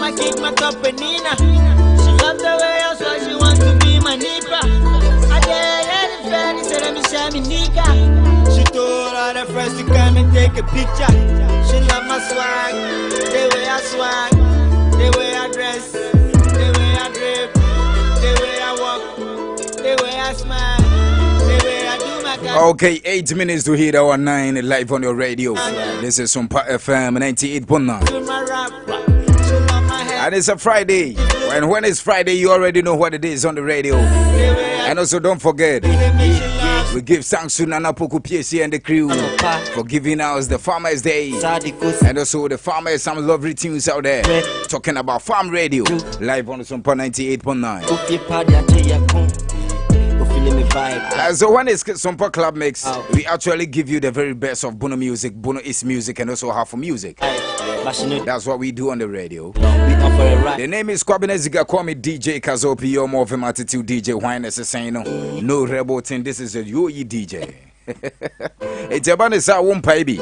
I kick my cup and Nina. She loved the way I saw she wants to be my neighbor. I did it, friend, he said, let me share me nigga. She told all her friends to come and take a picture. She loved my swag, the way I swag, the way I dress, the way I drip, the way I walk, the way I smile, the way I do my car. Okay, 8 minutes to hit our 9 live on your radio. This is Sompa FM 98.9. And it's a Friday. And when it's Friday, you already know what it is on the radio. And also don't forget, we give thanks to Nana Poku PSC and the crew for giving us the Farmers Day. And also the farmers, some lovely tunes out there. Talking about farm radio. Live on Sompa 98.9. So when it's Sompa Club Mix, we actually give you the very best of Bono music, Bono East music, and also half of music. That's what we do on the radio. The name is Kwabena Ziga, call me DJ Kazopi, you're more of an attitude DJ. Why saying no rebel thing, this is a UE DJ. It's a banner, I won't pay me.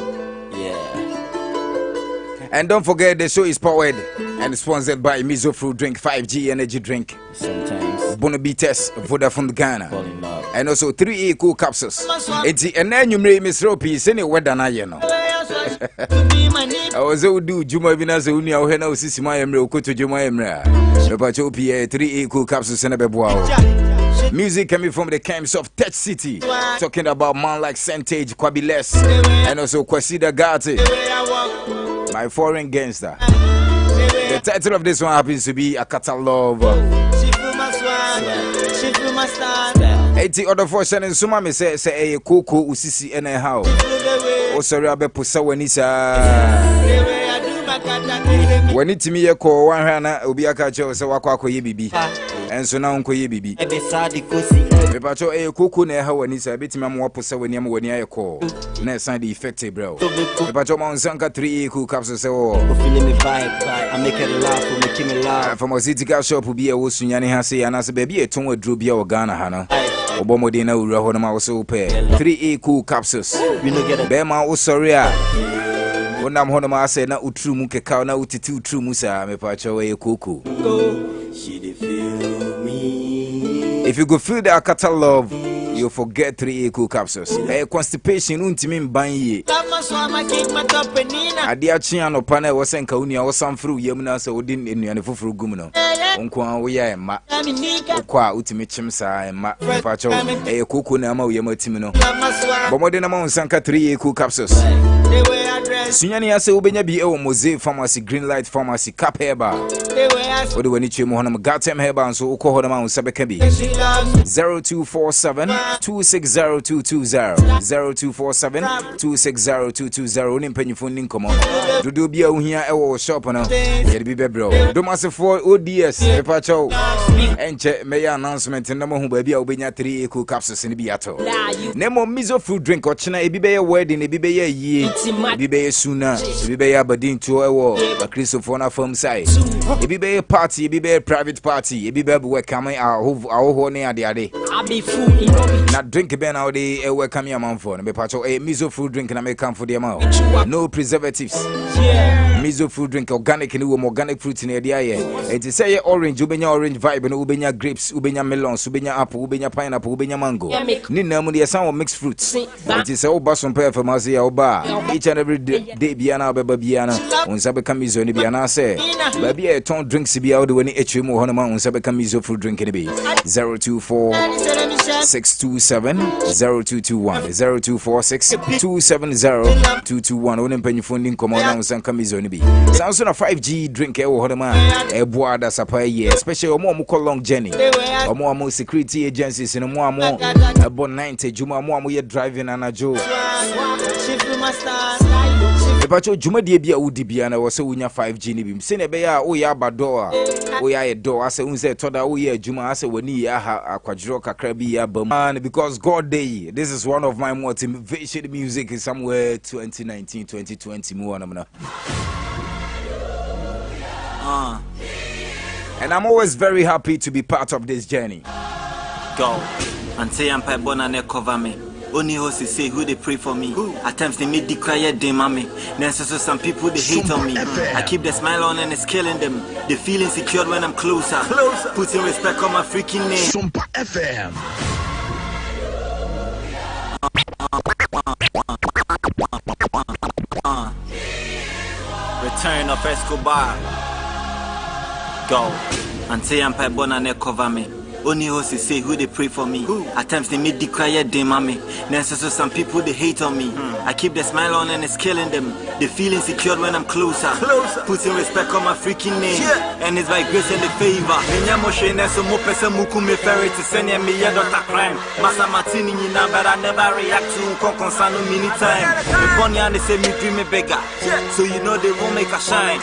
And don't forget, the show is powered and sponsored by Mizo Fruit Drink, 5G Energy Drink. Sometimes Bono BTS, Vodafone Ghana. And also 3A cool capsules. It's and then you may miss Ropi, send it weather now, you know. I was able to do Juma Vinas, Unia, Hena, Sisima, Emre, Koto Juma Emra. Repacho PA, 3A cool capsules and a beboa. Music coming from the camps of Tech City. Talking about man like Sentage, Kwabiles, and also Kwasida Gati. My foreign gangster. The title of this one happens to be A Catalog. She flew my style. 80 other for Shannon Suma me say a Coco Usisi and a how. Oh, sorry, I be Pusa Wenisa. When it's me a call 1 Hana, Ubiaka Joe, so Wako Yibi. And so now Uncle Yibi. Repacho a Coco ne how when it's a bit mamma Pusa when you when you call. Next sign the effective bro. Repacho Mount Zanka 3 cool capsules. Oh, feeling me vibe. I make it laugh, making me laugh. From a city shop will be a Sunyani Hasi and as a baby a tongue with Drubia or Ghana Hana. Obomodina Urahonama also pair 3A cool capsules. We no get a Bema Osoria. When I'm Honoma said na utru muke kauna utitu true musa me pacho we kuku. If you go feel the Akata love, you forget 3A cool capsules. Constipation untimi mbanye. Adia chiano pane wasenka unia wasamfru yemuna se odin enuane fufuru gumuno. Onkwa wo ya ema. Okwa utimi chimsa ema. Pacho kuku na ama uyema timino. Bomode na ma unsanka 3A cool capsules. Sunyani ase ubenya bi ewo Mose Pharmacy, Green Light Pharmacy, Cap Heba. Ode wani chemu honam Gatem Heba nso ukọ honam unsabeka bi. 0247 260220 0247 oni mpanyifo ni nkomo. Dodo bia ohia ewo shop no. Yede bi bebro. Domasefo ODS epacho. Enche meya announcement na mo hu ba bia ubenya 3 cool capsules ni bi ato. Nemo Mizo Fruit Drink ochina ebi be ye wedding ebi be ye yie. Ebi be ye suna, ebi be ye abadin to ewo a Christopher na farm side. Ebi be ye party, ebi be ye private party, ebi be welcome aho ne ade ade. Na drink be na ode welcome your man for. Me pacho Mizo Fruit Drink na me come for the amount. No preservatives. Mizo Fruit Drink organic ni wo organic fruit ni ade aye. It is say orange, ubenya orange vibe no ubenya grapes, ubenya melons, ubenya apple, ubenya pineapple, ubenya mango. Ni na mu dey some mixed fruits. It is say oba some pharmacy ya oba. Each and every day biana beba biana. Unsa be kamizo ni biana say. Baby e ton drinks bia wo de wani HM ho no ma unsa be kamizo fruit drink ni be. 024 627 0221 0246 270 221 One mpanyifo ndi nkomo na unsa kamizo ni be. Sanso na 5G drink e wo ho no ma e boa da sapa ye, especially omo ko long journey. Omo security agencies no mo amo ebo 90 juma mo ye driving anajo. Ebacho jumadi bia udi bia na wose unya 5G ni bim se ne be ya o ya abado a o ya ye do ase unse toda o ya juma ase wani ya akwadro kakra bi ya bam. And because God day, this is one of my motivation music is somewhere 2019 2020 mo na. And I'm always very happy to be part of this journey. Go. Until I'm bona ne cover me. Only hosts say who they pray for me. At times they make the cry they mommy. Then so some people they hate on me. I keep the smile on and it's killing them. They feel insecure when I'm closer. Putting respect on my freaking name. Sompa FM. Return of Escobar. Go. Until I'm pipe on and cover me. Only hosts say who they pray for me. At times they make the cry they mommy. Then so some people they hate on me. I keep the smile on and it's killing them. They feel insecure when I'm closer. Putting respect on my freaking name. And it's by grace and the favor. So more person mukume ferry to send me a doctor crime. Massa Martini na but I never react to concern many time. The funny and they say me dream a beggar. So you know they won't make a shine.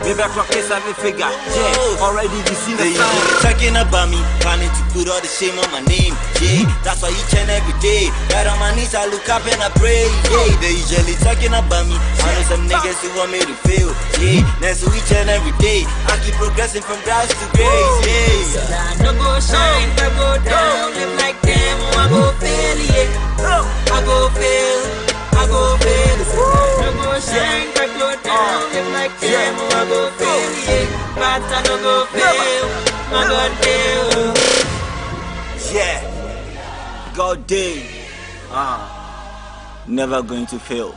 Maybe I clock case have a figure. Yeah, already you see the sign. Talking about me. Planning to put all the shame on my name, yeah. That's why each and every day, right on my knees I look up and I pray, yeah. They usually talking about me. I know some niggas who want me to fail, yeah. That's so each and every day, I keep progressing from grass to grace, yeah. No go shine, I go down, live like them, I go fail, yeah. I go fail, I go fail. No go shine, I go down, live like them, I go fail, yeah. But I no go fail. My God damn. Yeah. God damn. Never going to fail.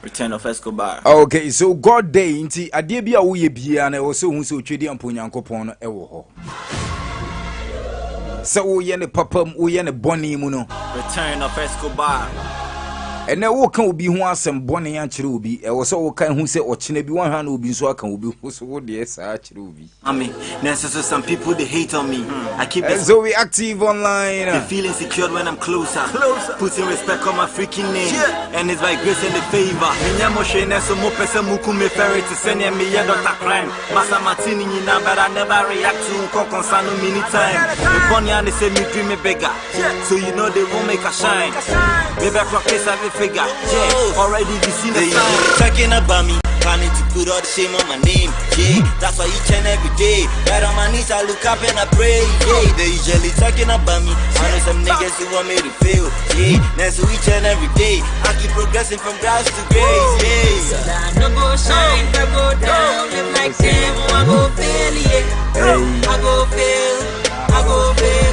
Return of Escobar. Okay, so God day inti ade bia wo ye bia na wo so hu so twedi amponyankopon no ewo ho. So wo ye ne papam wo ye ne boni mu no. Return of Escobar. And now, what can be one some bonny and cherubi? I was all kind who say, or chine be 100 will be so I can be who's what the cherubi. I mean, necessary some people they hate on me. I keep it so we active online. They feel insecure when I'm closer. Putting respect on my freaking name. And it's by grace and the favor. Minyamo so more person mukume ferry to send me a doctor crime. Massa Martini na but I never react to concern many time. The funny and they say me dream a beggar. So you know they won't make a shine. Maybe I clock case have a figure, yeah. Already you seen the sign. Talking about me, planning to put all the shame on my name, yeah. That's why each and every day, right on my knees I look up and I pray, yeah. They usually talking about me. I know some niggas who want me to fail, yeah. That's so each and every day, I keep progressing from grass to grace, yeah. No go shine, I go down, live like them, I go fail, yeah. I go fail, I go fail.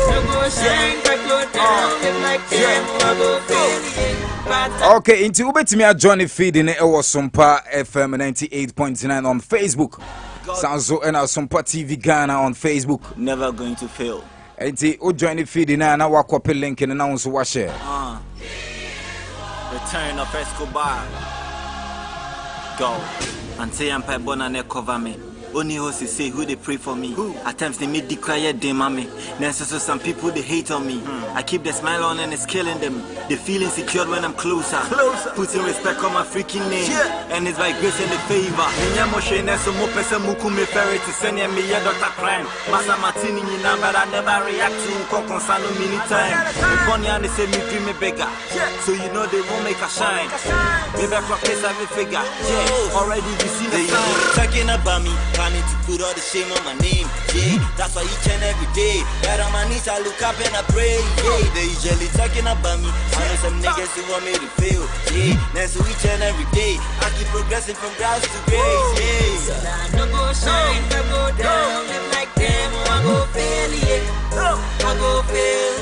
No go shine, I go down, live like them, I go fail, yeah. Okay, into Ubetimi a Johnny feed in Sompa FM 98.9 on Facebook. Sanzo and Sompa TV Ghana on Facebook. Never going to fail. Enti o Johnny feed in na wakope link and announce wa share. Return of Escobar. Go. Until I'm Pibona ne cover me. Only hosts say who they pray for me. At times they make the cry they mommy. Then so some people they hate on me. I keep the smile on and it's killing them. They feel insecure when I'm closer. Putting respect on my freaking name. And it's by grace and the favor. Minyamo so more person mukume ferry to send me a doctor crime. Massa Martini na but I never react to concern many time. The funny and they say me dream a beggar. So you know they won't make a shine. Maybe I clock case have a figure. Yeah. Already you seen the sign. Talking about me. Planning to put all the shame on my name, yeah. That's why each and every day, right on my knees I look up and I pray, yeah. They usually talking about me. I know some niggas who want me to fail, yeah. That's so each and every day, I keep progressing from grass to grace, yeah. No go shine, I go down, live like them, I go fail, yeah. I go fail,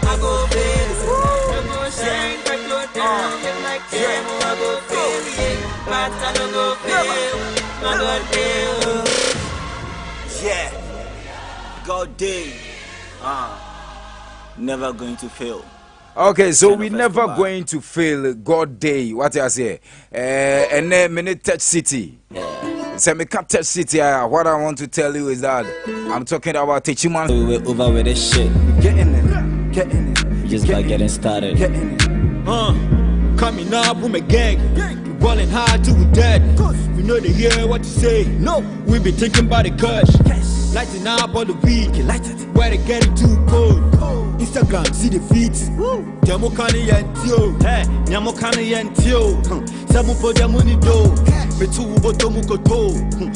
I go fail. No go shine, I go down, live like them, I go fail, yeah. But I don't go fail, my God damn. Yeah, God day. Never going to fail. Okay, so we never going to fail. God day. What I say? And then minute touch city. So me can't touch city. What I want to tell you is that I'm talking about teaching man. We're over with this shit. Get in it. Get in it. Just by getting started. Get in it. Coming up with my gang. Rolling hard till we dead. We know they hear what you say. No, we be thinking about the cash. Lighting up on the week, light it. Where they getting too cold. Instagram, see the feeds. Demo kani yentio, hey, nyamo kani yentio. Samu po demo ni do. Me too botomu koto.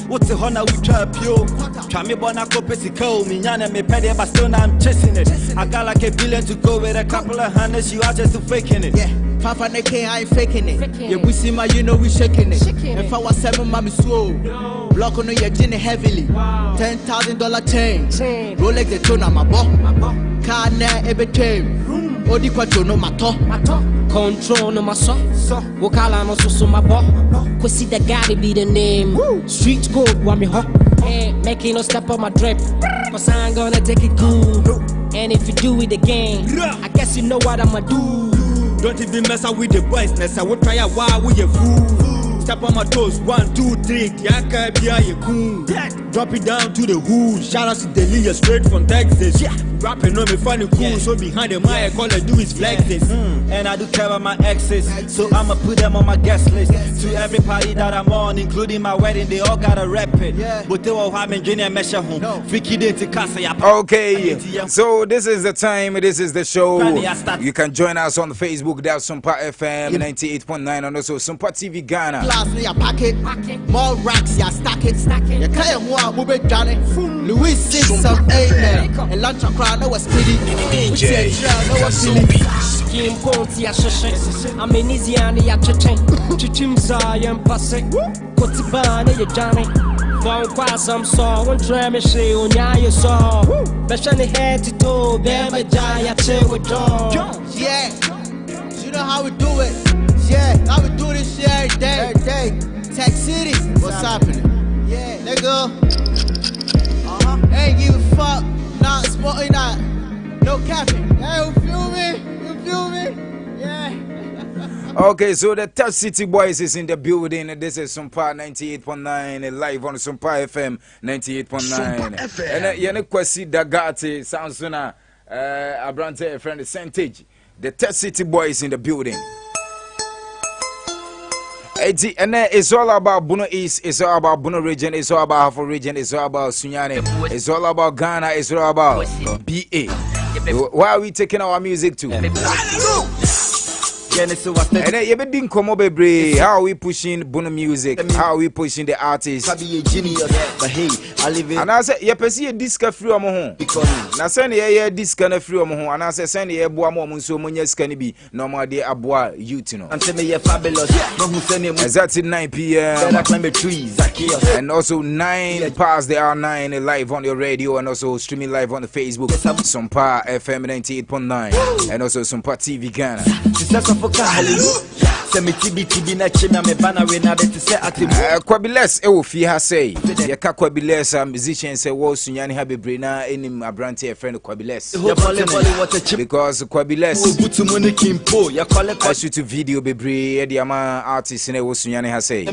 What's the honor we trap yo? Try me bona ko pesico. Me nyane me pede, but still I'm chasing it. I got like $1 billion to go with a couple of hundreds. You are just faking it. Yeah. Papa Neke, I ain't faking it. Yeah, we see my, you know we shaking it. If I was 7, mommy slow. Block on your gin heavily. $10,000 chain. Rolex the tone on my bo. Car now every time. Odi quattro no mato. Control no my so. Wokala no so my bo. Kwesi the gotta be the name. Street code want me ho. Hey, making no step on my drip. Cause I ain't gonna take it cool. And if you do it again, I guess you know what I'ma do. Don't even mess up with the boys. Mess up with try a while with your fool. Step on my toes, 1, 2, 3. Yaka be a cool. Drop it down to the hood. Shout out to Delia straight from Texas. Yeah. Rapping on me funny cool. So behind the mic, all I do is flex this. And I do care about my exes. So I'ma put them on my guest list. To every party that I'm on, including my wedding, they all gotta rep it. But they all have engineer measure home. Freaky day to casa. Okay, so this is the time, this is the show. You can join us on Facebook. That's Sompa FM 98.9 and also Sompa TV Ghana. Packet, more racks, ya stack it. You can't move it, Johnny. Louis 6 some amen. And lunch a crowd, no was pity. DJ Kim Ponti Ashe. I'm in Easiani at Chaching. Chichim Zion Passing. Kotibani, you Johnny. Phone quite some song, one tram and she on ya saw. Beshani head to toe, them a giant chair with John. Yeah, you know how we do it. Yeah, how we do this shit every day. Tech City, what's happening? Yeah, nigga. Ain't give a fuck, not smoking that. No capping. Hey, you feel me? You feel me? Yeah. Okay, so the Touch City Boys is in the building. This is Sompa 98.9 live on Sompa FM 98.9. And you know, Kwesi Dagati sounds sooner. Abrante, a friend, the Sentage. The Touch City Boys in the building. And it's all about Bono East, it's all about Bono region, it's all about Hafo region, it's all about Sunyani, it's all about Ghana, it's all about BA. Why are we taking our music to? And then you been come over, how are we pushing Bono music? How are we pushing the artists? And I said, you perceive a disc free on home. Now send a disc and a free on home. And I said, send a boa mom so many can be no more dear aboa youth. And send me a fabulous. That's at 9 p.m. And also 9 past the hour 9 live on your radio and also streaming live on the Facebook. Sompa FM 98.9 and also Sompa TV Ghana. Kwabiles Ewofi has say, Yaka Kwabiles, musicians say, was Sunyani have Brina in Abrante, a friend of Kwabiles. Because Kwabiles, I shoot a video, Bebre, the Ama artist in Sunyani has say.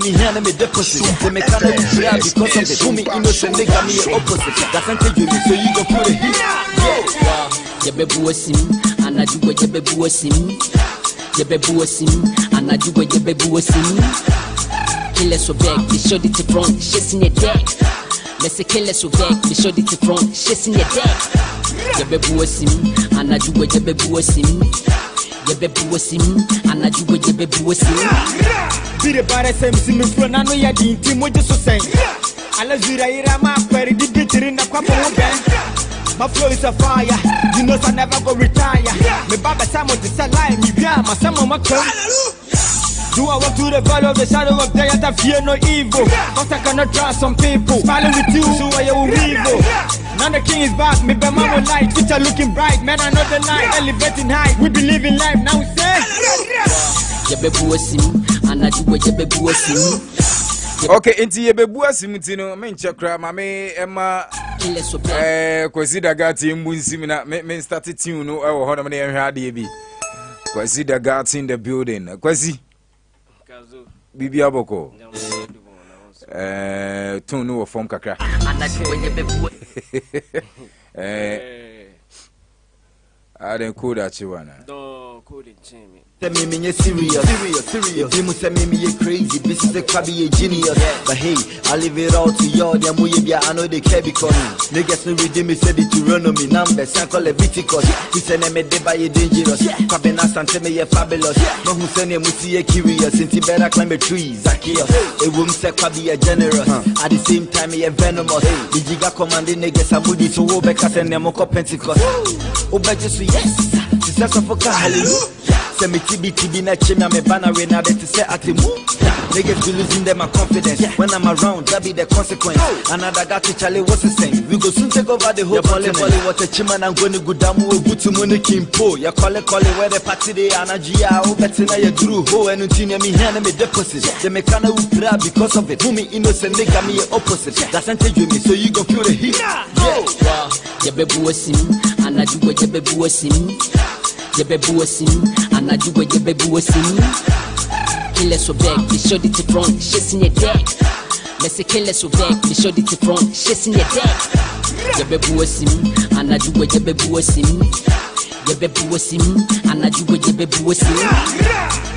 And I do what you kill us so back, they showed it to front, shits in your deck. Let's say kill us so back, they showed it to front, shits in your deck. And I do what and I do what Be the bar same sim from Nano Yadi, Timo just so saying. Alazira Irama, very deep in the Quapo band. My flow is a fire, you know I never go retire. Me baba Samo is a lie, me got my Samo Macron. Do I walk to the valley of the shadow of death? I fear no evil. Cause I cannot trust some people. Smiling with you, so I will evil. Now the king is back, me by my light. Future looking bright, man, I know the night. Elevating high, we believe in life, now we say. Okay, into your bebuas, Simutino, Menchakra, Mame, Emma, Kwesi Dagati, Munsimina, men started tune, or Honor and Hadi. Kwesi Dagati in the building. Kwesi Bibi Aboko. Tunu from Kakra. I didn't call that you wanna. Say me serious. People say me crazy. This is a crabby genius. But hey, I leave it all to y'all. I know they care because niggas no redeem me said it to run on me numbers. I call it Viticus. He said me they buy dangerous. Cabina Santa me fabulous. No who send him see curious. Since he better climb a tree, Zacchaeus. A woman say crabby generous. At the same time he venomous. The Jiga commanding niggas are moody to go back and them Pentecost. Oh, but just yes. That's a fuck hallelujah. Say me TB na chimney me banner we na better say at him. Niggas be losing them my confidence. When I'm around, that be the consequence. Another guy to Charlie, what's the saying? We go soon take over the whole volley. What a chiman I'm going to go down with good to money kimpo. Ya call it where the party they energy are. Oh, better now you drew ho and until me here and me deposit. The mechanic will play because of it. Who me innocent nigga me opposite. That's anti me, so you go feel the heat. Yeah. Ya baby was him, and I do what your baby was him. Your baby was him, and I do what your baby was him. Kill us so back, we showed it to front, shits in your deck. Let's say kill us so back, we showed it to front, shits in your deck. Your baby was him, and I do what your baby was him. Your baby was him, and I do what your baby was him.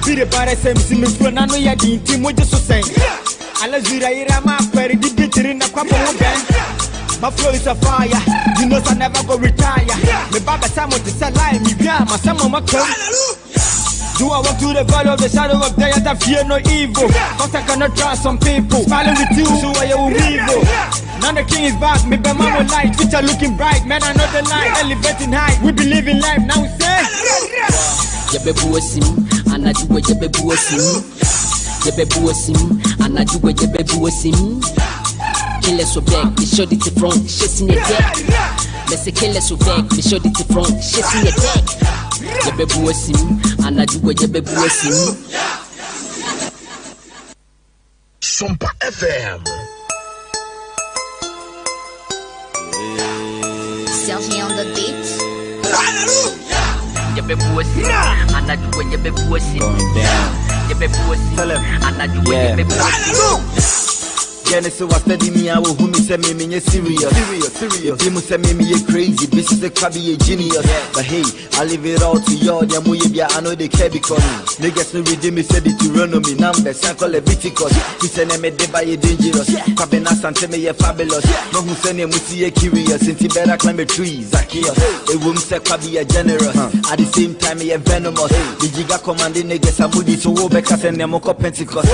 Be the bar same sim from I know ya di team what just so saying. Ala zira ira ma query the bitter in the kwapa ben. My flow is a fire, you know I never go retire. Me baba samo to sell lie, me bia, my samo my come. Do I walk to the valley of the shadow of death? I fear no evil. Cause I cannot trust some people. Smiling with you, so I will evil. Now the king is back, me be mama light. Future looking bright, man I know the light. Elevating high, we believe in life, now we say. Your baby was him, and I do what your baby was him. Your baby was him, and I do what your baby was him. Kill us so back, we showed it to front, shits in your deck. Let's say kill us so back, we showed it to front, shits in your deck. Your baby was him, and I do what your baby was him. Sompa FM. Sergi on the beat. Your baby was him, and I do what your baby was him. Your baby was him, and I do what your baby was him. Genesis was study me, I will who me say me serious. People say me crazy, this is a crabby genius. But hey, I leave it all to y'all. I know they care because niggas no redeem me said it to run on me numbers. I call it Viticus. He said me they buy dangerous. Cabina Santa me fabulous. No who send him see curious. Since he better climb a tree, Zacchaeus. A woman say crabby generous. At the same time he venomous. The Jiga commanding niggas are moody to go back and them Pentecost.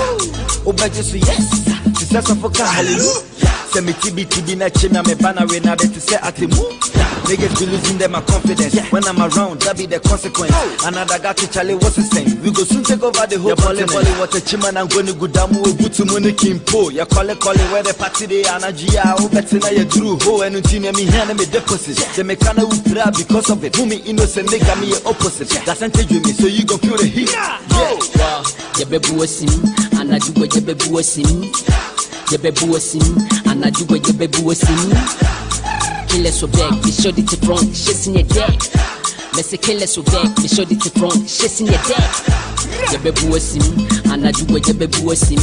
Oh, but just yes. That's a fuck hallelujah. Say me TB na chimney me banner we na better say at him. Niggas be losing them my confidence. When I'm around, that be the consequence. Another guy to Charlie, what's the saying? We go soon take over the whole continent. What a chiman I'm going to go down with good to money kimpo. Ya call it where the party they energy are. Oh, better now you drew ho and until me here and me deposit. The mechanic will play because of it. Who me innocent nigga me opposite. That's anti me, so you go feel the heat. Yeah. Your baby was him, and I do what your baby was him. Your baby was him, and I do what your baby was him. Kill us so back, we showed it to front, shits in your deck. Let's say kill us so back, we showed it to front, shits in your deck. Your baby was him, and I do what your baby was him.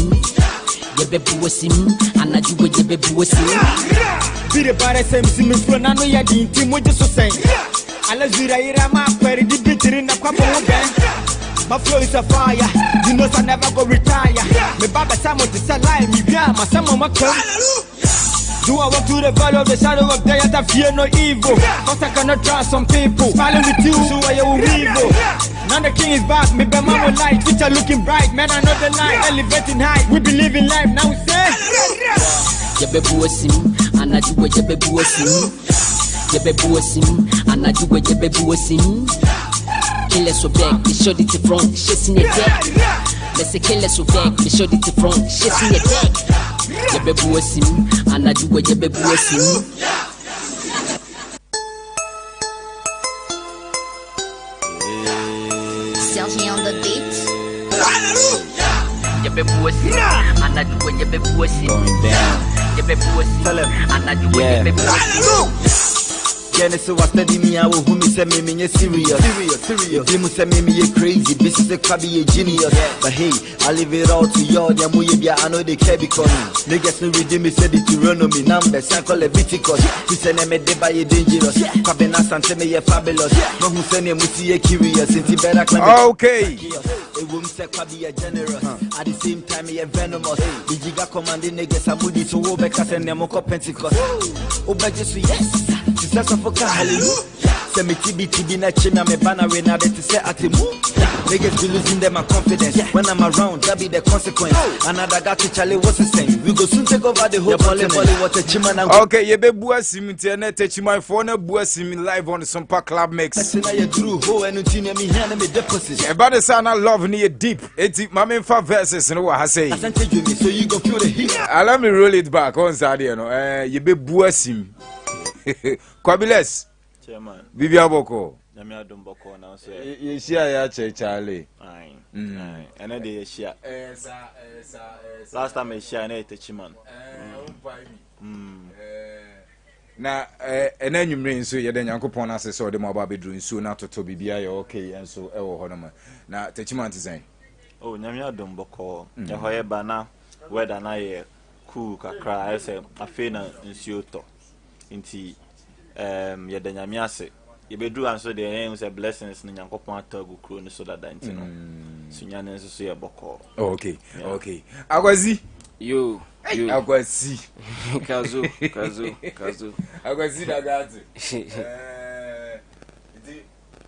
Your baby was him, and I do what your baby was him. Be the bar same sim from I know ya di team what just so saying. Ala zira ira ma query the bitter in the kwapa ben. My flow is a fire, you know I never go retire. Me baba samo to sell lie, me bia, my samo my come. Do I walk to the valley of the shadow of death? I fear no evil. Cause I cannot trust some people. Smiling with you, so I will evil. Now the king is back, me be mama light. Future looking bright, man I know the light. Elevating high, we believe in life, now we say. Your baby was him, and I do what your baby was him. Your baby was him, and I do what your baby was him. Kill us so back, we showed it to front, shits in your deck. Let's say kill us so back, we showed it to front, shits in your deck. Your baby was him, and I do what your baby was him. Sergi on the beat. Your baby was him, and I do what your baby was him. Your baby was him, and I do what your baby was him. Genesis was studying me, I will whom me say me serious. Dimu say me crazy, this is a crabby genius. But hey, I leave it all to y'all, ya muya, I know they care because niggas no redeem me said it to run on me numbers, I call it Viticus. He said I'm a day by a dangerous. Cabina Santa me a fabulous. No who send him with a curious, and better claim. Okay. A woman said crabby a generous. At the same time, he a venomous. The Giga commanding niggas are moody to Wobekas and Nemoko Pentecost. Obajesu, yes. Success of a hallelujah. Send me TB na chimney, me banner when I to say at the move. Niggas be losing them my confidence. When I'm around, that be the consequence. Another guy to Charlie, what's the same? We go soon take over the whole volley, what a chiman. Okay, you be buasim internet, touch my phone, buasim live on the Sompa Club Mix. That's I drew ho and me here me deposit. About the sound I love near deep. It's my main 5 verses and what I say. So you go feel the heat. Let me roll it back on Saturday. You be buasim. Kwabiles. Chairman. Bibia Boko. Namia Dumboko now say. You share ya Charlie. Aye. And then they share. Last time I share, I ate a chiman. Na and then you mean so you then Uncle Pona says so the mobile bedroom so not to Bibia okay and so Honoma. Now Techiman is saying. Oh, Namia Dumboko. Yahoe Bana, whether I cool cry, I say, a fena in Sioto. Inti Yadanyamiase. You be do answer the names and blessings in Yankopon Togu Croon so that Dantino. Sunyani is a boko. Okay, okay. Agwazi. You. Agwazi. Kazu. Agwazi Dagati.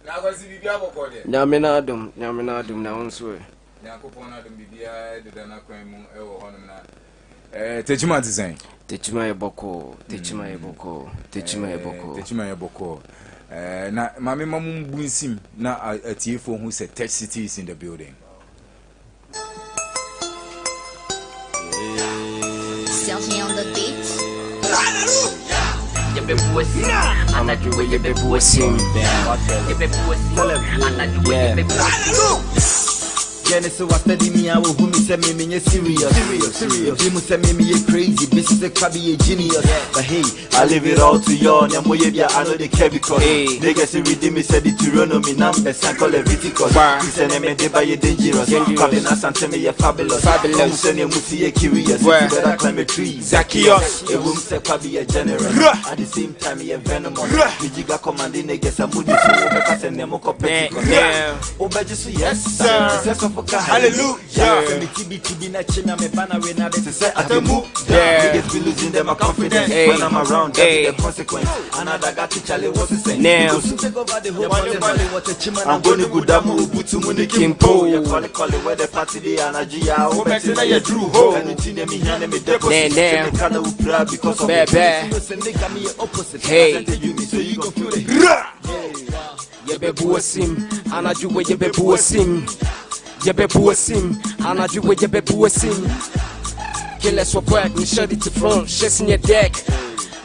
Agwazi Bibia Boko. Naminadum, now on swear. Yankopon Adam Bibia, the Dana Cremo, Honor. Techiman is saying. Techima boko. Na mami mamu bunsim na a TFO who said tech cities in the building. Sergey on the beat. Genesis was studying me, I will whom me say me serious. Dimu say me crazy, this is a crabby genius. But hey, I leave it all to y'all, ya muya, I know they care because niggas redeem me said it to run on me numbers, I call it Viticus. He said I'm a day by a dangerous. Cabina Santa me a fabulous. Don't send him with a curious. Better climb a tree. Zacchaeus. A woman say crabby a generous. At the same time, he a venomous. The Giga commanding niggas are moody to Wobekas and Nemoko Pentecost. Obajesu, yes, sir. Hallelujah. Me TB na chimney, me banner when I to say at the move. Niggas be losing them my confidence. When I'm around, that be the consequence. Another guy to Charlie, what's the same? Now, take over the whole volley, what a chiman. I'm going to go down, Butu Muni Kimpo. You call it where the party the energy. I hope I say that you drew ho. And you see me here, me deposit. Because of the opposite. Hey, so you go feel it. Yebe buasim, anajuwe yebe buasim. Yebe buasim, anajuwe yebe buasim. Kill us for back, me shut it to front, chest in your deck.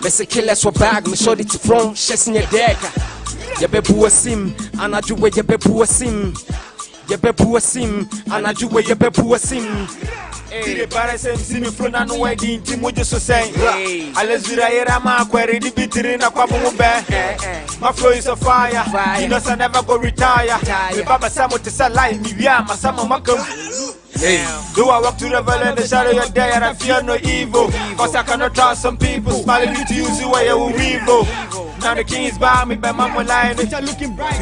Me say kill us for back, me shut it to front, chest in your deck. Yebe buasim, anajuwe yebe buasim. Yebe buasim, anajuwe yebe buasim. Tire para se me flona no wedding team mo just say Alezura era ma kwere di bitiri na kwa mo be my flow is a fire you know I never go retire me baba samo to say life me wia masamo makam do I walk to the valley in the shadow your day and I fear no evil cause I cannot trust some people smiling to use the way you evil now the king is by me by mama lying it's looking bright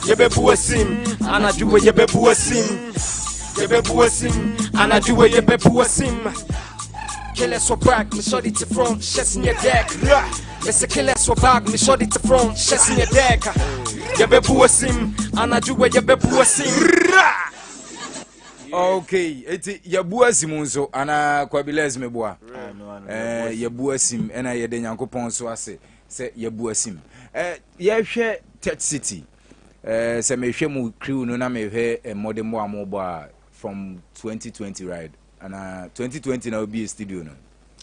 Yebe buasim, anajuwe yebe buasim. Yebe buasim, anajuwe yebe buasim. Kill us for back, me shot it to front, chest in your deck. Me say kill us for back, me shot it to front, chest in your deck. Yebe buasim, anajuwe yebe buasim. Okay, eti yabuasim nso ana kwabilez meboa. Yabuasim ena yede Nyankopon so ase se yabuasim. Yehwe Tech City. Se me hwe mu crew no na me hwe modern mo amoba from 2020 right and 2020 now be a studio no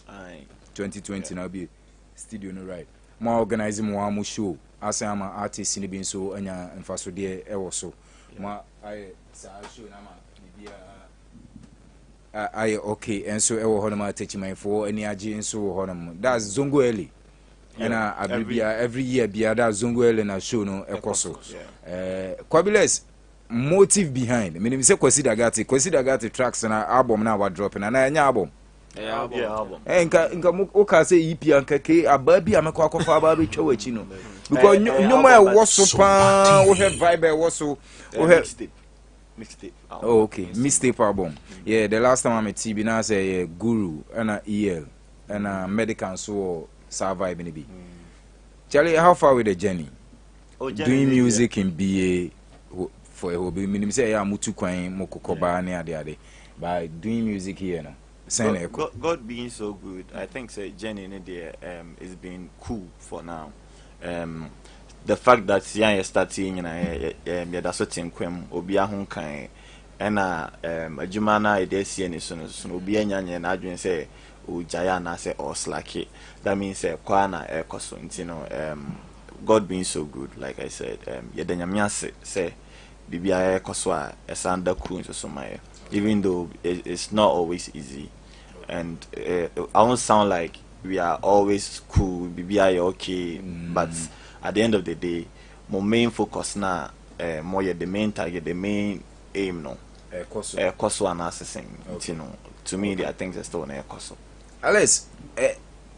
aye 2020 now be studio no right mo organize mo am show asama artist ni bi so anya mfasode e wo so ma I sa show na ma bibia I okay and so ewo hono ma techi man for any age nso hono that's Zongo Eli and every year bia that Zongo Eli na show no ekoso Kwabiles motive behind meaning say Kwesi Dagati tracks na album na wa drop na nya album album nka o say EP anka ke ababi amekwa akofa ababi twa wachi no because nyoma e woso pa we have vibe woso we have mixtape album. Oh, okay, mixtape album. Yeah, the last time I met TB now say Guru and EL and Medical so survive in the Charlie, how far with the journey? Doing music in BA for a hobby. Meaning say I'm mutu kwan mokokoba ne ade by doing music here now. God being so good, I think say journey in there is been cool for now. The fact that you starting that's what in kwem obi ahun kan na adwuma na edesi ani so obi anyanya na adwen say o jaya na say or slack that means kwa na ekoso ntino God being so good, like I said, yedanyamia say bibia ekoso a esanda crew so my even though it's not always easy and I won't sound like we are always cool bibia okay but at the end of the day, my main focus now, more the main target, the main aim, no. Koso and assessing, you know. To me, I think it's still an Koso. Alice,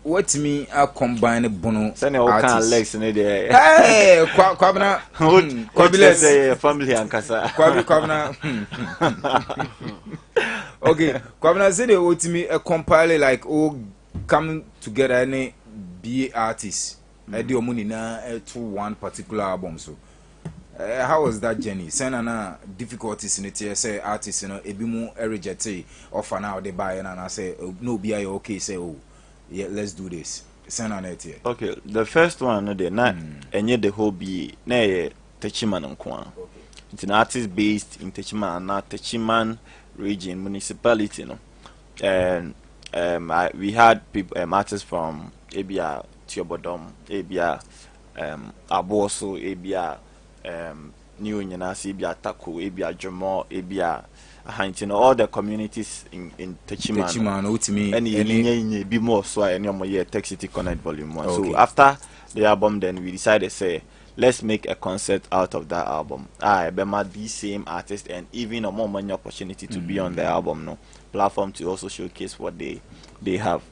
what me I combine bono. Send all kind of legs in there. Hey, Kwabna, Kwabna, family and Casa. Kwabna. Okay, Kwabna said what me a compile like all come together any be artists. I do money na to one particular album so how was that journey? Send na difficulties in it say artists ebi mu reject offer now they buy and I say no be okay say oh yeah let's do this send on it here. Okay, the first one no dey na enye the whole be na Techiman nko it's an artist based in Techiman na Techiman region municipality no and we had people artists from Ebia Tiobodom, Ebia, Aboso, Ebia, New Nyanasi, Ebia Taku, Ebia Jomo, Ebia, Hantin, all the communities in Techiman, any be more so any more year Tech City Connect Volume 1. Okay. So after the album, then we decided say let's make a concert out of that album. Bema the same artist and even a more money opportunity to be on the album, no platform to also showcase what they have.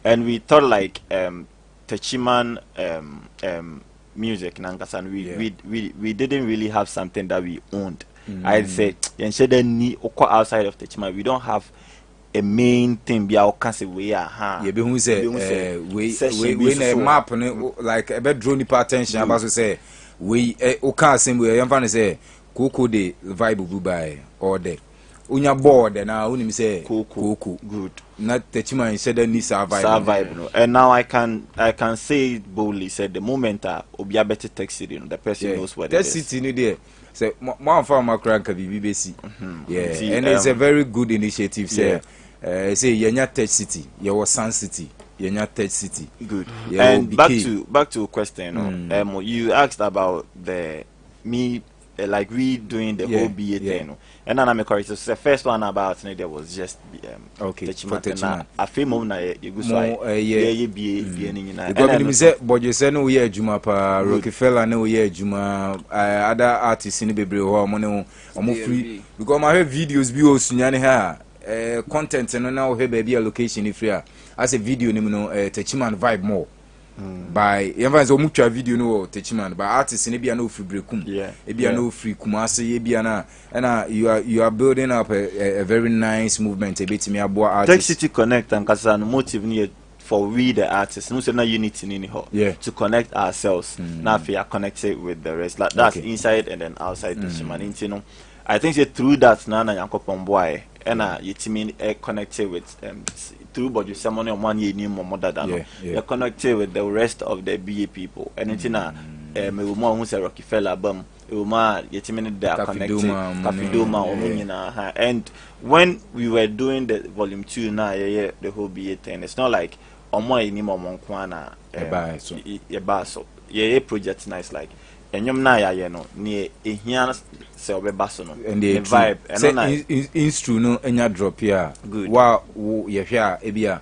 And we thought like Techiman music Nankasan we didn't really have something that we owned. I'd say outside of Techiman we don't have a main thing be our cancer we are be who say we map like a bit drone attention about to say we can't same way I'm say Coco de vibe bubai or de unya board and now unim say Coco good not Techiman said any survive no. And now I can say boldly said the moment Obia better text city the person knows what it is. That city there say one farm crank BBC yeah and it's a very good initiative say say yenya Tech City your Sun City yenya Tech City good and back to question you asked about the me like we doing the whole BA thing and then I'm correct. So the first one about there was just okay Techiman. I feel more na you go so yeah BA ni na and say but you say no we adwuma pa Rockefeller no we adwuma other artists ni bebre ho mo free because my videos bi o Sunyani ha content no na o he baby location free as a video ni no Techiman vibe more by even so much video no Techiman by artists in bia no free brekum e bia no free kumase e bia na and you are building up a very nice movement a bit me abo artists Tech City Connect and kasa no motive ni for we the artists no say na unity ni ho to connect ourselves now we are connected with the rest like that's inside and then outside Techiman you know I think say through that na yankopon boy and yetimi connected with through but you someone on 1 year new more than you're connected with the rest of the BA people and it's na me wo who say Rockefeller bam yetimi they are connected Kafidoma and when we were doing the volume 2 now the whole BA thing it's not like omo ni mo kwana so project nice like enyom na ya no ne ehia se obeba so no and the vibe and na instru no enya drop here wa ye hwe a ebia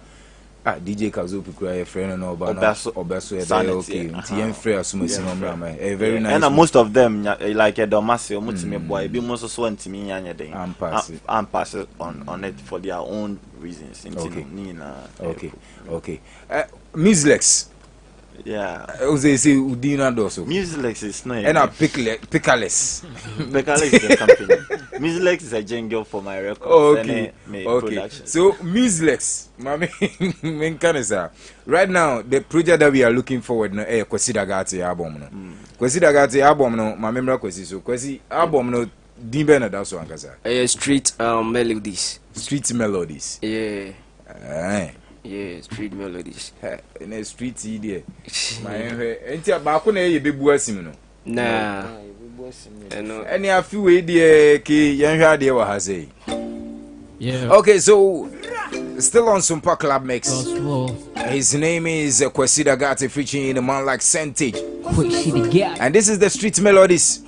DJ Kazopi kura your friend no obeso okay nti yen free asumasi no mrama very nice and most of them like a domase omutime boy bi mo so ntimi nyanye den and pass it on it for their own reasons okay Mislex. Yeah. They say Udina doso. Musilex is no. And a Pickles. Pickles is a company. Musilex is a jingle for my record. Okay. Production. So Musilex, my main cancer. Right now, the project that we are looking forward no Kwesi Dagati album no. Kwesi Dagati album no, my memory Kwesi so Kwesi album no dimbe na daso ankasa. Street melodies. Street melodies. Yeah. Yeah, street melodies. In a street there. My enti abako na ye bebu asim no. Nah. Any a few way there ki yanhwa de wa ha say. Yeah. Okay, so still on Sompa Club Mix. His name is Kwesi Dagati featuring a man like Sentage. And this is the Street Melodies.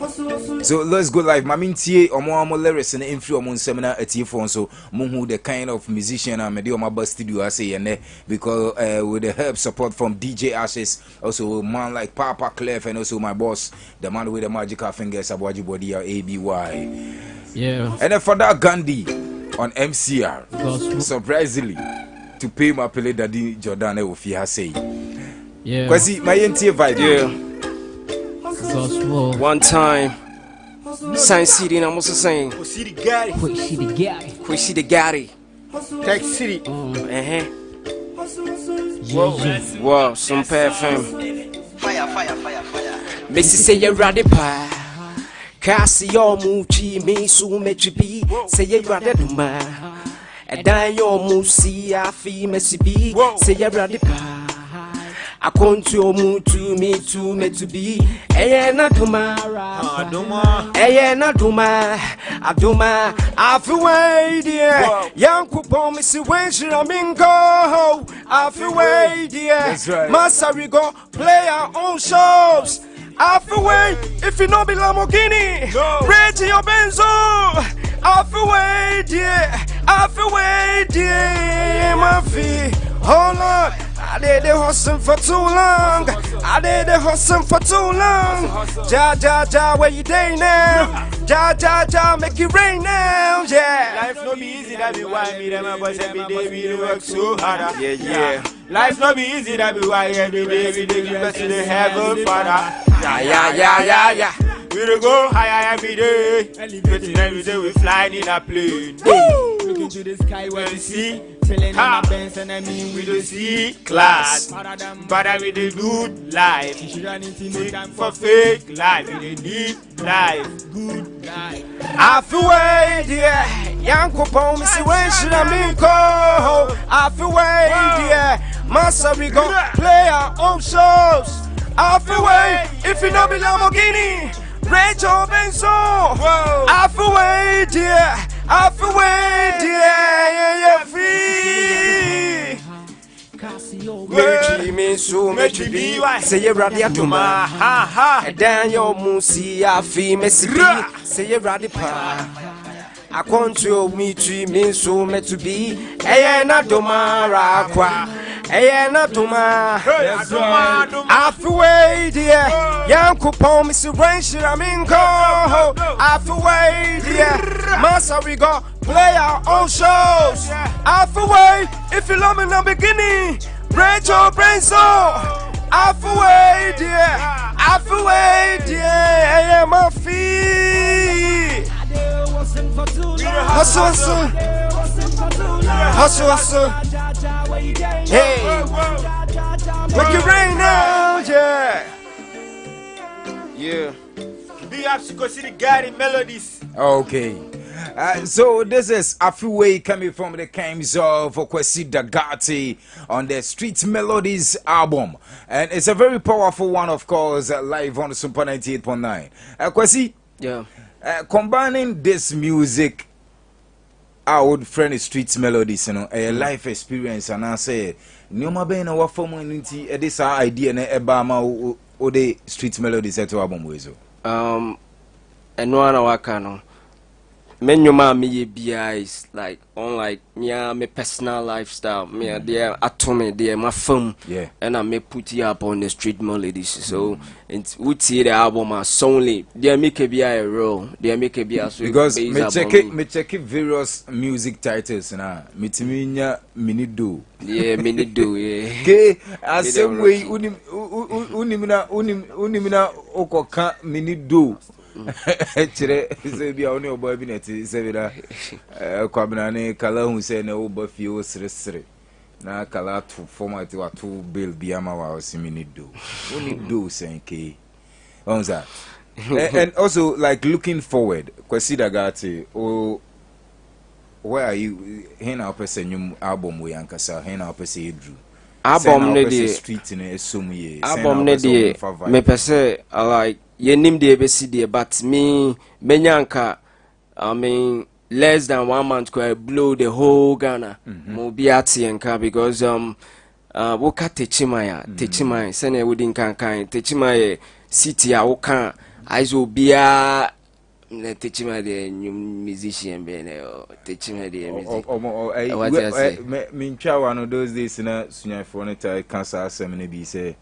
So let's go live. Mamintie omo lyrics and influ omo seminar at phone so muhu the kind of musician I made on my bus studio I say and because with the help support from DJ Ashes, also man like Papa Clef and also my boss, the man with the magical fingers Abuaji Body ABY. Yeah. And then for that Gandhi on MCR, surprisingly, to pay my Pele Daddy Jordan Ofia say. Yeah. Kwesi, my NTA vibe. Yeah. One time, Science City, and I'm also saying, Kwesi the Gatti. Tech City. Wow, Sompa FM. Fire. Missy say you're ready, pa. Kasi yo muchi me so much be say you ready to ma. And then yo musi afi messy be say you ready pa. I want you me to be na tomorrow na duma I feel way dear young kupon me see when she go I feel way dear massa we go play our own shows I feel way if you know be Lamborghini rate your Benzo I feel way dear my feet hold on I did the hustling for too long. Ja, where you day now? Ja, make it rain now, yeah. Life no be easy, that be why me them boys every day we work so hard. Yeah. Life no be easy, that be why every day we bless to the heaven, Father. Yeah. We do go higher every day. Elevating every day, we flying in a plane. Looking to the sky where we see. Chilling on the bench and I mean we don't see class. But we the good life. You shouldn't need no time for fake life. We need life, good life. I feel way dear. Young couple, me see when should I mean call. I feel way dear. Massa we go play our own shows. I feel way if you know be Lamborghini. Rachel Benzo, I feel way dear, yeah, free. Me so much be, say you ready to ma, and then your musi, I feel messy, say you ready pa. I control me so much to be, na domara qua. Na duma, I feel way dear. Young coupon, Mr. Range, I mean, go. I feel way dear. Massa, we go play our own shows. I feel way if you love me in the beginning. Rachel Benzo. I feel way dear. Yeah, my feet. Hustle. Hey, make it rain now, yeah. Big ups to Kwesi Dagati Melodies. Okay. So this is Afiway coming from the Kimes of Kwesi Dagati on the Street Melodies album. And it's a very powerful one, of course, live on Sompa 98.9. Kwesi, yeah. Combining this music, our old friend Street Melodies, a life experience, and I say, Nyoma be na wa form nti this idea na eba ma all the street melody set to album with you. And one waka no. Menu ma me BI is like unlike me personal lifestyle. Me there atomic there my film. Yeah. And I may put it up on the street melodies. So it's we see the album as only they make a BI role. They make a BI so because me check various music titles na me timinya mini do. Yeah, mini do yeah. Okay, as same way unimina okoka mini do. Chere se bia oni obo bi neti se bida kwabna ne kala hu se na obo fie o sresre na kala to format wa to bill bia ma wa osimini do oni do senke onza and also like looking forward kwesida gati o where are you hena opese nyum album we ankasa hena opese edru album ne die street ne esum ye album ne die me pese like ye nim de be see there but me menyanka I mean less than 1 month could blow the whole Ghana mo be atienka because woka techimaya sene wudin kan techimaya city a woka aizo bia na techimaya the new musician be na techimaya the music what I say me ntwa one of those days na Sunyani for no tie cancer asem na bi say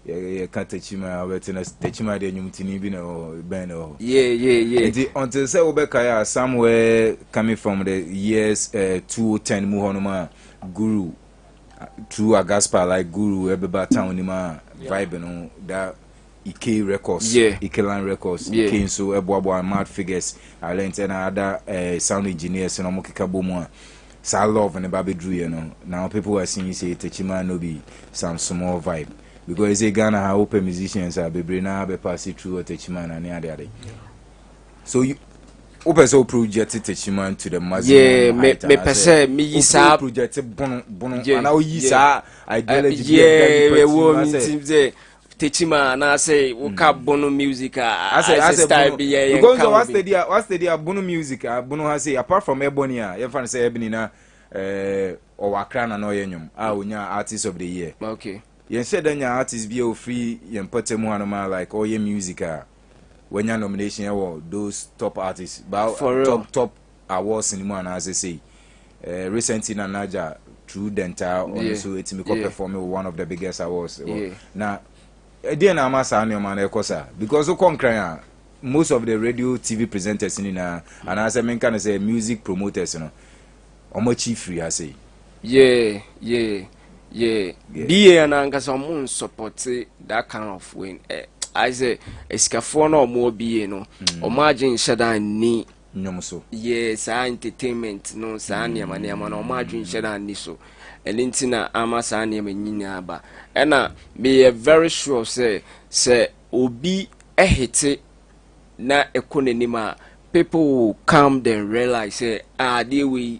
yeah, can't touch him. I went to touch him. I didn't even be no Ben. Yeah. Until say Obekaya somewhere coming from the years 2010 Muhonoma Guru through Agaspa like Guru Ebeba Town Nima vibe no that Ike Records, Ike Land Records, Ike so Eboabo and Mad Figures. I learned and other sound engineers and Omokika Bomo. So I love and the Baby Drew, you know. Now people are seeing you say Techima no be some small vibe. Because they Ghana have open musicians are be na be pass it through Techman and the other. So you open so project Techman to the maximum. Yeah, me pese me isa project bono and how yisa ideology. Yeah, we wo meeting say Techman na say we ka bono music as style be here. Because what's the dia bono music bono has say apart from Ebonia, you fan say Ebony na or Wakra na no yenyum onya artist of the year. Okay. You said that your artists be free and put them on like all your music when your nomination award those top artists but top awards in one as I say recently in Naja through Dental also it's me performing one of the biggest awards now again I'm asking your man because you come most of the radio TV presenters in and as I mean kind of say music promoters you know how much free I say yeah, be an angasamon support that kind of win. I say, a scaffold or more be no, or margin shada ni no so. Yes, entertainment no sanya man or margin shada ni so. And intina amasanya menina and be a very sure say obi a hit na ekonenima people will come then realize say they we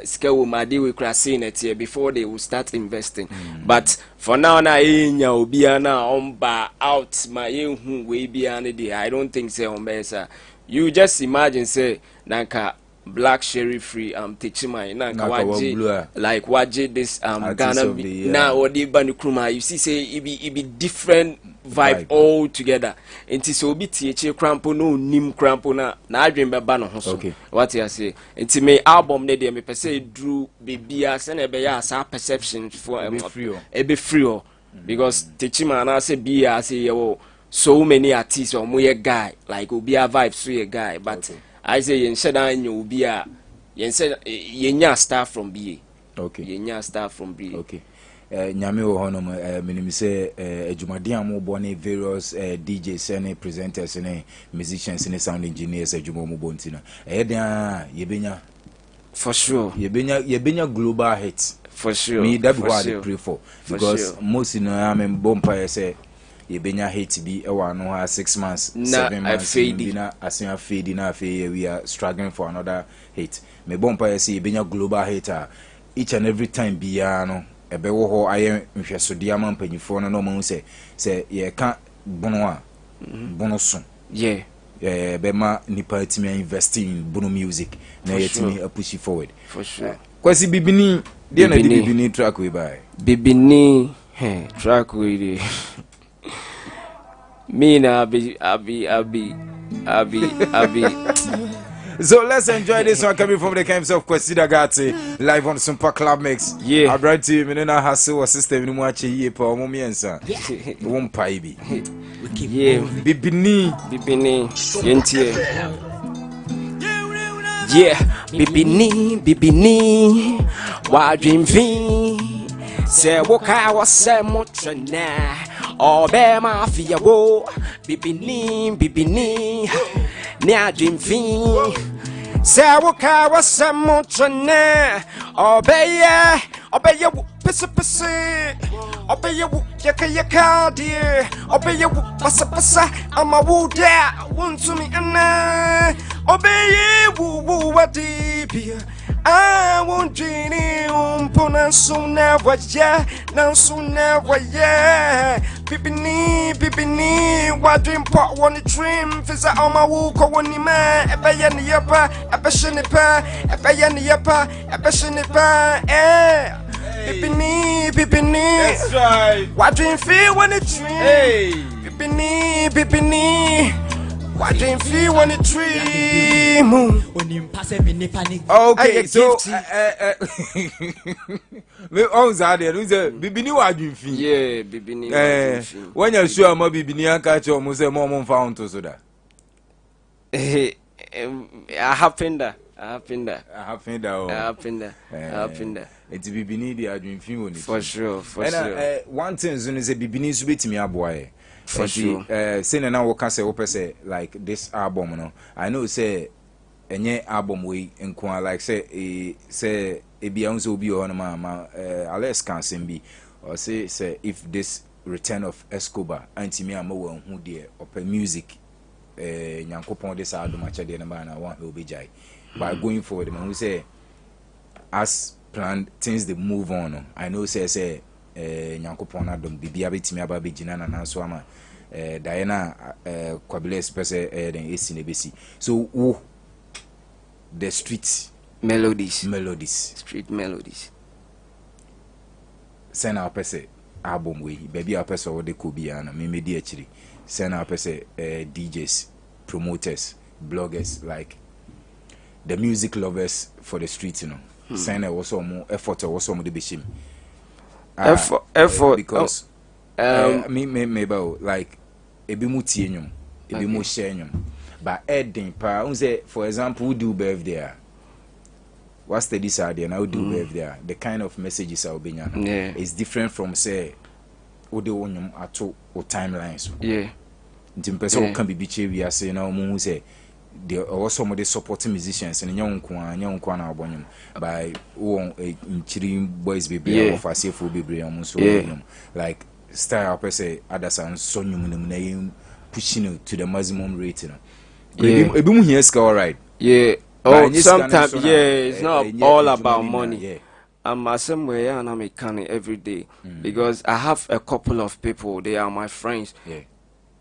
scale my deal with crashing it here before they will start investing. But for now, na enya obiana omba out my who way beyond the I don't think say on besa. You just imagine say nanka black sherry free teaching my nanka waji like waji this Ghana now or the Banukuma you see say it be different vibe all together. Enti so obi tie crampo no nim crampo na adwen beba no ho so. What you say? Enti me album ne dey me pese drew bibia se na be ya sa perception for e be free because Techima na say bia say yo so many artists or moye guy like obi a vibe so ye guy but I say yen sheda nyo obi a yen say yenya star from BA. Yenya star from BA. Nyame wo hono minim say adwumaden amobɔ ne various DJs and presenters and musicians and sound engineers adwuma mo bonti na den yebenya for sure yebenya global hits for sure me that be what I pray for because most in am bompa say yebenya hit bi e wa no 6 months 7 months bi na asen fade na we are struggling for another hit me bompa say yebenya global hit each and every time biya no ebe wo ho aye nhwesode ama mpanyifo no no mo se ye ka bono so be ma nipa timi invest in bono music na yetimi push forward for sure kwasi bibini dia na bibini track we by bibini track we Me na be. So let's enjoy this one coming from the camps of Kwesida Gati live on Sompa Club Mix. Yeah. I brought to you Minena Hassel system in Muachi ye pa momiensa. Won paibi. Yeah. Bibini. Yentie. Yeah. Bibini. Wa dream fi. Se woka wa se motrena. Obe mafia wo. Bibini. Ni a dream fi. Se woka wa se motrena. Obe pisse. Obe yaka dear. Obe passa. I'm a woo there. Want to me and obey woo what deep. I won't dream puna soon never yeah. Pipini, what dream pot one dream fizz on my woo ko one man a bayan yapa a passion eh. Pipini. That's right. What dream feel when it dream? Hey. Pipini. What dream feel when it dream? Okay, so me on Zade, who's a Bibini wa dream fi. Yeah, Bibini. When you're sure my Bibini and catch your muse mom found to soda. I happened that. It's Bibini the dream fi. For sure. One thing is a Bibini sweet me boy. For sure. Saying now we can say like this album, no. I know say any album we inquire like say e be also be on ma Alex can be or say if this return of Escobar anti me am who there open music nyankopon this album acha de na na one will be jai. But going forward man we say as planned things they move on. I know say nyankopon adom bibia betimi aba begina na so ama Diana Kwabiles pese den esi ne besi. So the street melodies. Street melodies. Send our pese album we baby our pese wo de ko bia na me medi achiri. Send our pese DJs, promoters, bloggers like the music lovers for the street, you know. Send also more effort also more the bishim. Effort because me like ebi mu tie nyum ebi mu share nyum but edding pa unse for example we do birthday what's the decide now do birthday the kind of messages are being is different from say we do nyum ato o timelines person can be biche we are saying now mu say there are also some of the supporting musicians and nyanko na abonyum by won nchiri boys baby of asefo baby so like style per se others and sonyum na pushing to the maximum rate ebi mu here ska all right sometimes it's not all about money. I'm somewhere and I'm a canny every day because I have a couple of people, they are my friends.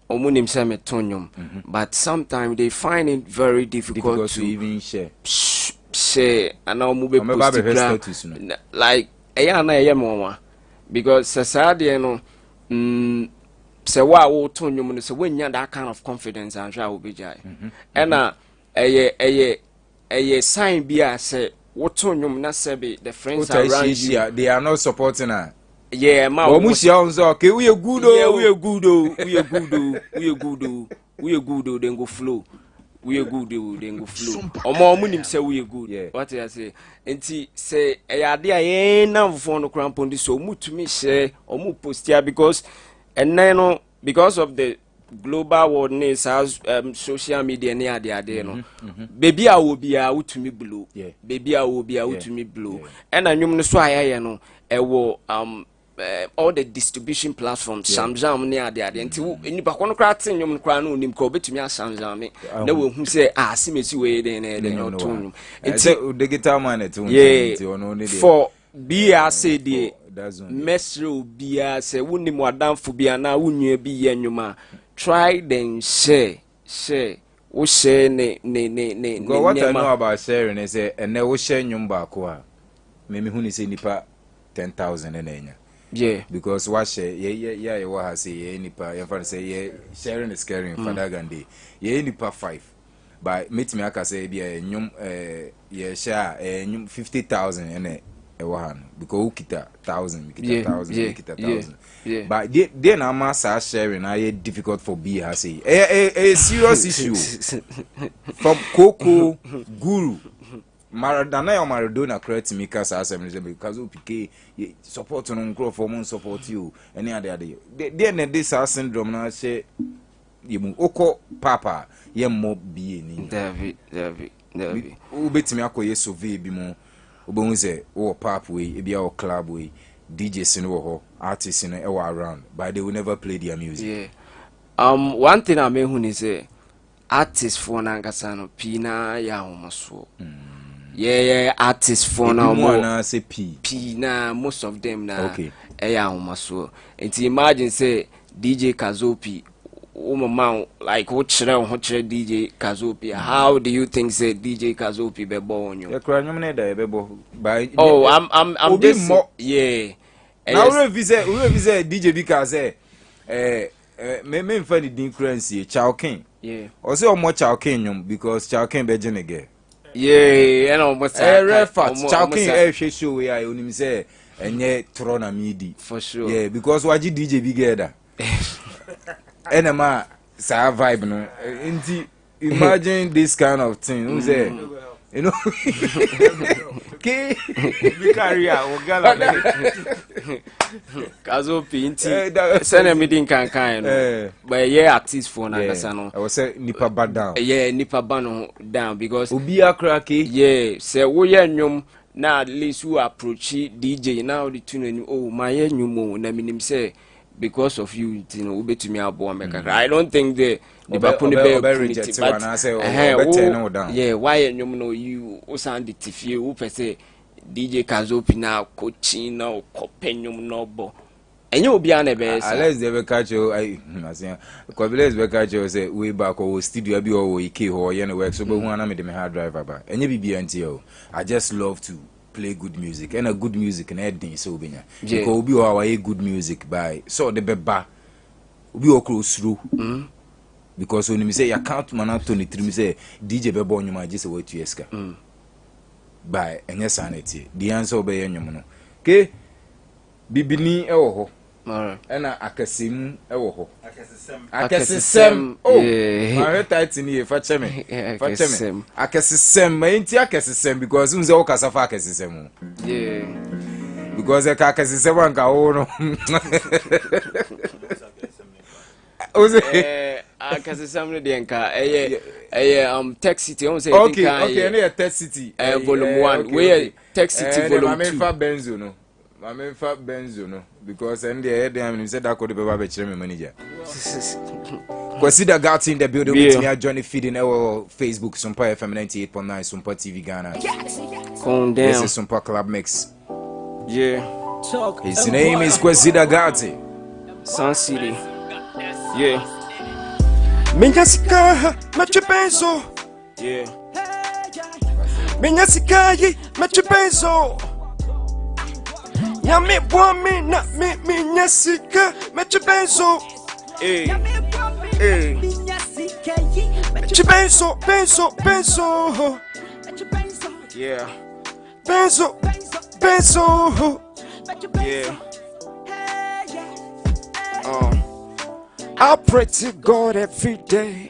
But sometimes they find it very difficult to even share and I'll move like because society say what so when you that kind of confidence and try will be jai and a sign be I say what not say the friends around you they are not supporting her. Yeah, ma. Okay, we are good. We are good. Then go flow. We are good. Then go flow. Omo munim say we are good. Yeah. What I say? Enti say ayade na for no crampon this so mu to me share omu post here because and then because of the global worldness as social media near the no. Baby I will be out to me blue. Yeah. Baby I will be out to me blue. And I know so I no all the distribution platforms Samsung near the identity any bakono kratin nyum kra no nim ko betumi asanzam me na we hu say simesi we den no tonu it's digital man it for bia say the mesro bia say woni mo adamfo bia na wonua bi ye nwuma try then share wo share ne go what I know about sharing is and we share nwum ba ko a me hu ni say nipa 10,000 na enya Yeah. Because what share yeah what has say nipa your friend say yeah sharing is caring father gande yeah nipa 5 but meet me aka say be nyum yeah share nyum 50,000 ene ewahan because who kita 1,000 we kita 1,000 we kita 1,000 but they na massa sharing are difficult for be has say a serious issue from Coco Guru Maradona create me cause because PK support on grow for mon support you any other day this syndrome na say you oko papa ye mo be ni David u betimi akoye survey bi mo obon say o pap we e bia o club we DJs in wo artists in around but they will never play their music. One thing I mean who is say artists for nankasa no pina ya homaso. Yeah, artists for now more say P na most of them na okay. Ya homaso. And imagine say DJ Kazopi man like what DJ Kazopi. How do you think say DJ Kazopi be born you? Oh, I'm just more yeah. Now we visit DJ because me find the currency Chow King. Yeah. Also more Chow King because Chow King be jenege. Yeah, and almost Chow King show we are only say enye trona midi for sure. Yeah, because waji DJ bigeda. Enema sa vibe no. Imagine this kind of thing. Who say you know okay career o gala Kazo pinti send me din kan no but yeah artist for na kasa no I was say nipa bad down nipa ban down because obi akrake say wo ye nwom na at least who approach DJ now the tune oh my nwom na minim say because of you know ubetumi abo ameka I don't think the bapuni be yeah why nyum no you o sound the tifie who per say DJ Kazopi na coaching na kopenyum no bo enye obi an be let's dey catch you I say let's be catch you say way back o studio bi o Ike ho ye no work so be hu na me de me hard driver ba enye bibi anti I just love to play good music and a good music and heading so benya because obi o our good music by so the beba obi o close through because when me say you can't man Anthony trim say DJ beba onyuma just say what you eska by enye sanity the answer obey enyum no ke bibini e wo ho ena akasim e wo ho akasisem oh my title ni fa cheme akasisem my nti akasisem because unze wo kasa fa akasisem yeah because e ka akasisem anka wo no oze akasisem no de nka Tech City on say okay na Tech City volume 1 where Tech City volume 2 fa benzo no Mama fa benzo no because and the head am said that could be baba chere me manager. Consider got in the building with me Johnny feeding our Facebook Sompa FM 98.9 Sompa TV Ghana. Calm down. This is Sompa Club Mix. Yeah. His name is Kwesida Gati. Sun City. Yeah. Minyasika machu penso. Yeah. Minyasika machu penso. Yami bomi na mi nyasika mechi benzo mechi benzo yeah benzo yeah I pray to God every day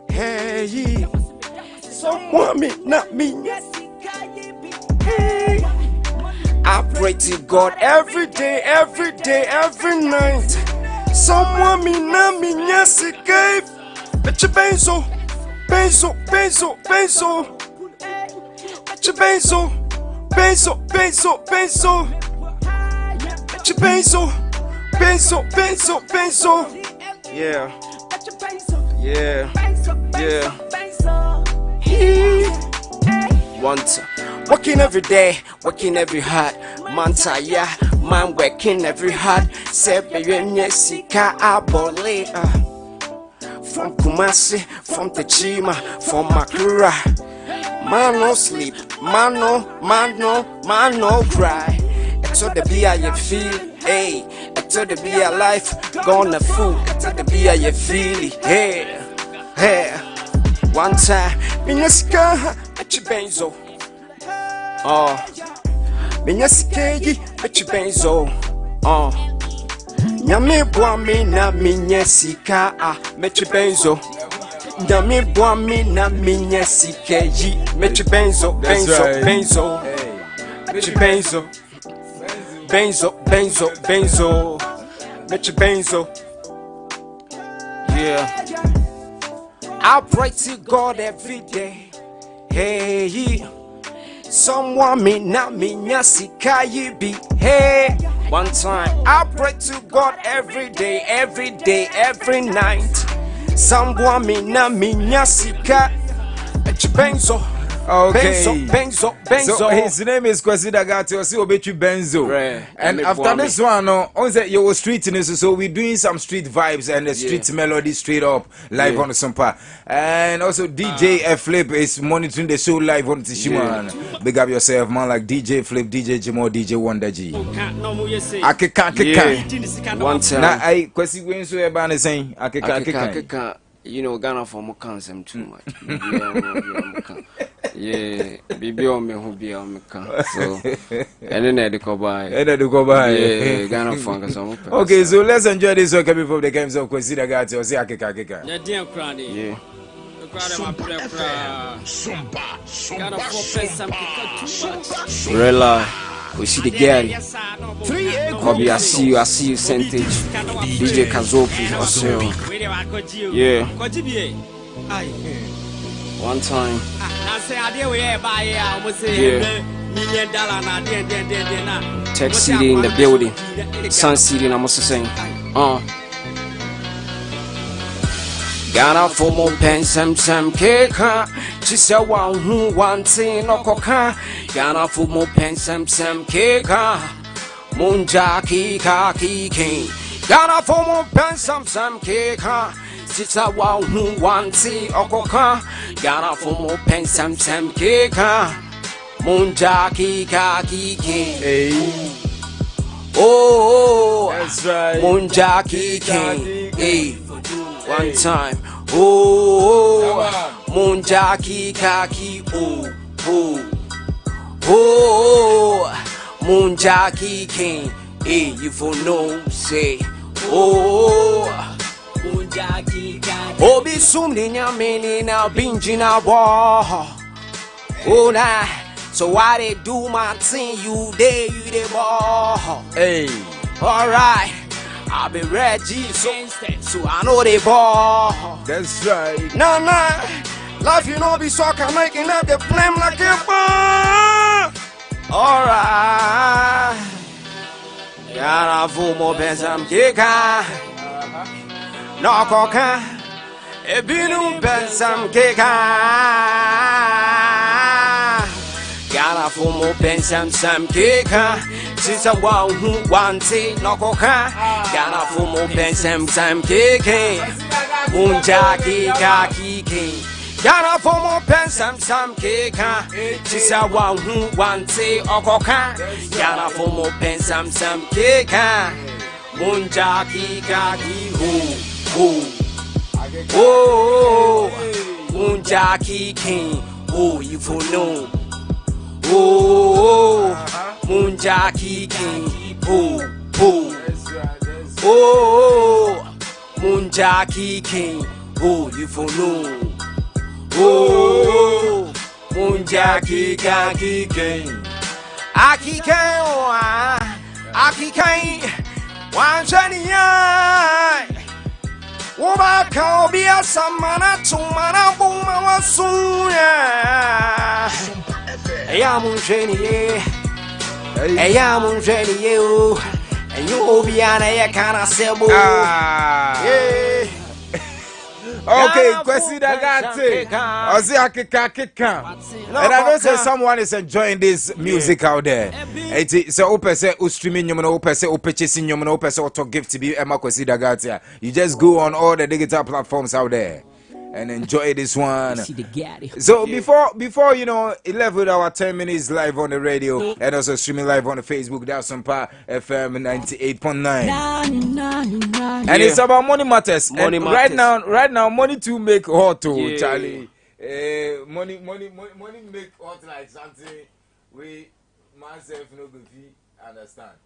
hey someone me not me hey I pray to God every day, every night. Someone me na mi nyasika. Mechi benzo. Mechi benzo. Yeah. Once. Working every day, working every hard. Man tired, man working every hard. Sebe sika abole. From Kumasi, from Techima, from Makura. Man no sleep, man no cry. So the beer you feel, Hey, to the be a life, gonna fool, to the be a you feel it. Hey, hey. One time, Minyaska, at your benzo. Oh, Minyaski, at your benzo. Oh, Yami Boami na Minyasika, met your benzo. Yami Boami na Minyasika, met your benzo, benzo. Met benzo, met your benzo. Yeah, I pray to God every day. Hey, someone me na me nyasika you be. Hey, one time I pray to God every day, every night. Someone me na me nyasika. Met your benzo. Okay. Benzo. So his name is Kwesi Dagate. Osi Obechu Benzo. Right. And after this one, on that your street in this, so we're doing some street vibes and the street melody straight up live on the Sompa. And also DJ Flip is monitoring the show live on Tishima. Big up yourself, man, like DJ Flip, DJ Jimo, DJ Wonder G. Akeka. One time. Now I Kwesi Wenso Ebane saying Akeka. You know, Ghana for more consent too much. Yeah, baby on me who be on me can. So, and then they go by. Yeah, Ghana funk some. Okay, so let's enjoy this one coming from the games of Kwesi Dagate or say Akeka. Yeah. Sompa. Rela, we see the girl. Bobby, I see you percentage. DJ Kazopi, also. Yeah. One time. Yeah. Tech City in the building. Sun City, I'm also saying. Ghana for more pen, some cake, just a one who wants in no coca. Ghana for more pen, some cake, Munjaki kaki king. Ghana for more pen, some cake, just a one who wants in no coca. Ghana for more pen, some cake, Munjaki kaki king. Oh, that's right. Munjaki king. Hey. One time, oh, Munjaki kaki, oh, Munjaki king, hey, you for no say, oh, Munjaki kaki, oh, be soon in your meaning now, binging a war, oh, nah, so why they do my thing, you the ball, hey, alright. I'll be ready, so I know they ball. That's right. Nah, life you know be soccer making up the flame like a bomb. Alright, gotta fool more than some kika. No coca, a binu ben some kika. Gotta fool more than some kika. Since I want who wants it, no coca. Ghana for more pen, some kiki. Munjaki kaki king. Ghana for more pen, some kika. Since I want who wants it, or coca. Ghana for more pen, some kika. Munjaki kaki who. Oh, Munjaki king. Oh, you for no. Oh, Munjaki king, oh, Munjaki king, oh, you for no. Oh, Munjaki king, Aki king, one Jenny, Woba can be a samana to mana boom, soon. Hey, I'm un genie, and you be an air kind of symbol. Okay, Kwesi Dagate. Ozi Akeka. And I know say someone is enjoying this music out there. It's so open say streaming you know open say purchasing you know open say auto gift to be Emma Kwesi Dagate. You just go on all the digital platforms out there. and enjoy this one. See the gaddy. So before you know 11 hour 10 minutes live on the radio and also streaming live on the Facebook. That's Sompa FM 98.9. And it's about money matters. Money And matters. right now money to make hot to Charlie. Money make hot like something we myself no go understand.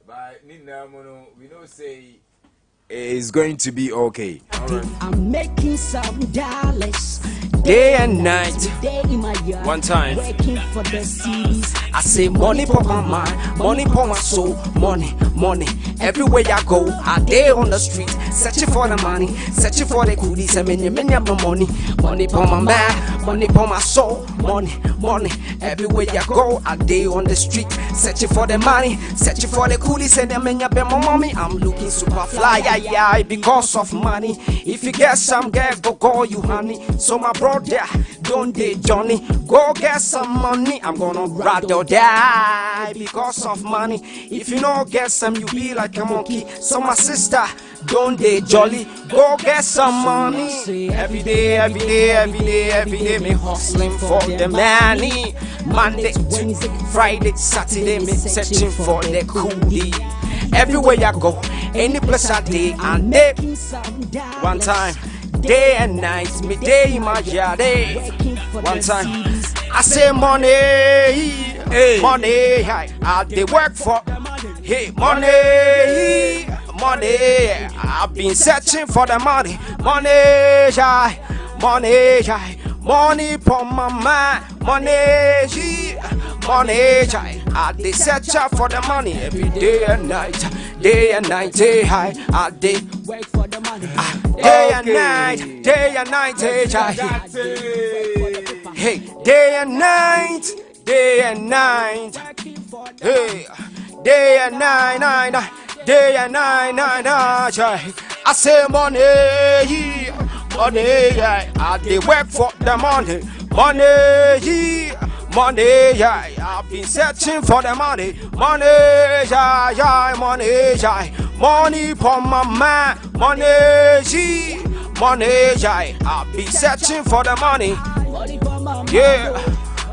But Nina Mono, we know say it's going to be okay. I'm making some dollars Day and night. day in my yard. One time. Working for the cities. I say money for my mind, money for my soul, money, money. Everywhere I go, I day on the street, searching for the money, searching for the goodies, and many of my money. Money for my mind, money for my soul, money, money. Everywhere I go, I day on the street, searching for the money, searching for the goodies, and many of my mommy. I'm looking super fly, yeah, because of money. If you get some gas, go call you honey. So my brother, don't they Johnny, go get some money. I'm gonna ride or die because of money. If you don't get some, you be like a monkey. So my sister, don't they jolly, go get some money. Every day, me hustling for the money. Monday to Friday, Saturday, me searching for the coolie. Everywhere I go, any place I day and day. One time, day and night, me day in my yard. One time, I say money, money, I they work for. Hey, money, money, I've been searching for the money, money, money for my mind, money, money, I they search for the money every day and night, I they Work for the money. day and night, hey, day and night, hey, day and night, I say money, money, I they work for the money, money, I've been searching for the money, money, money for my man, money, I've been searching for the money, yeah,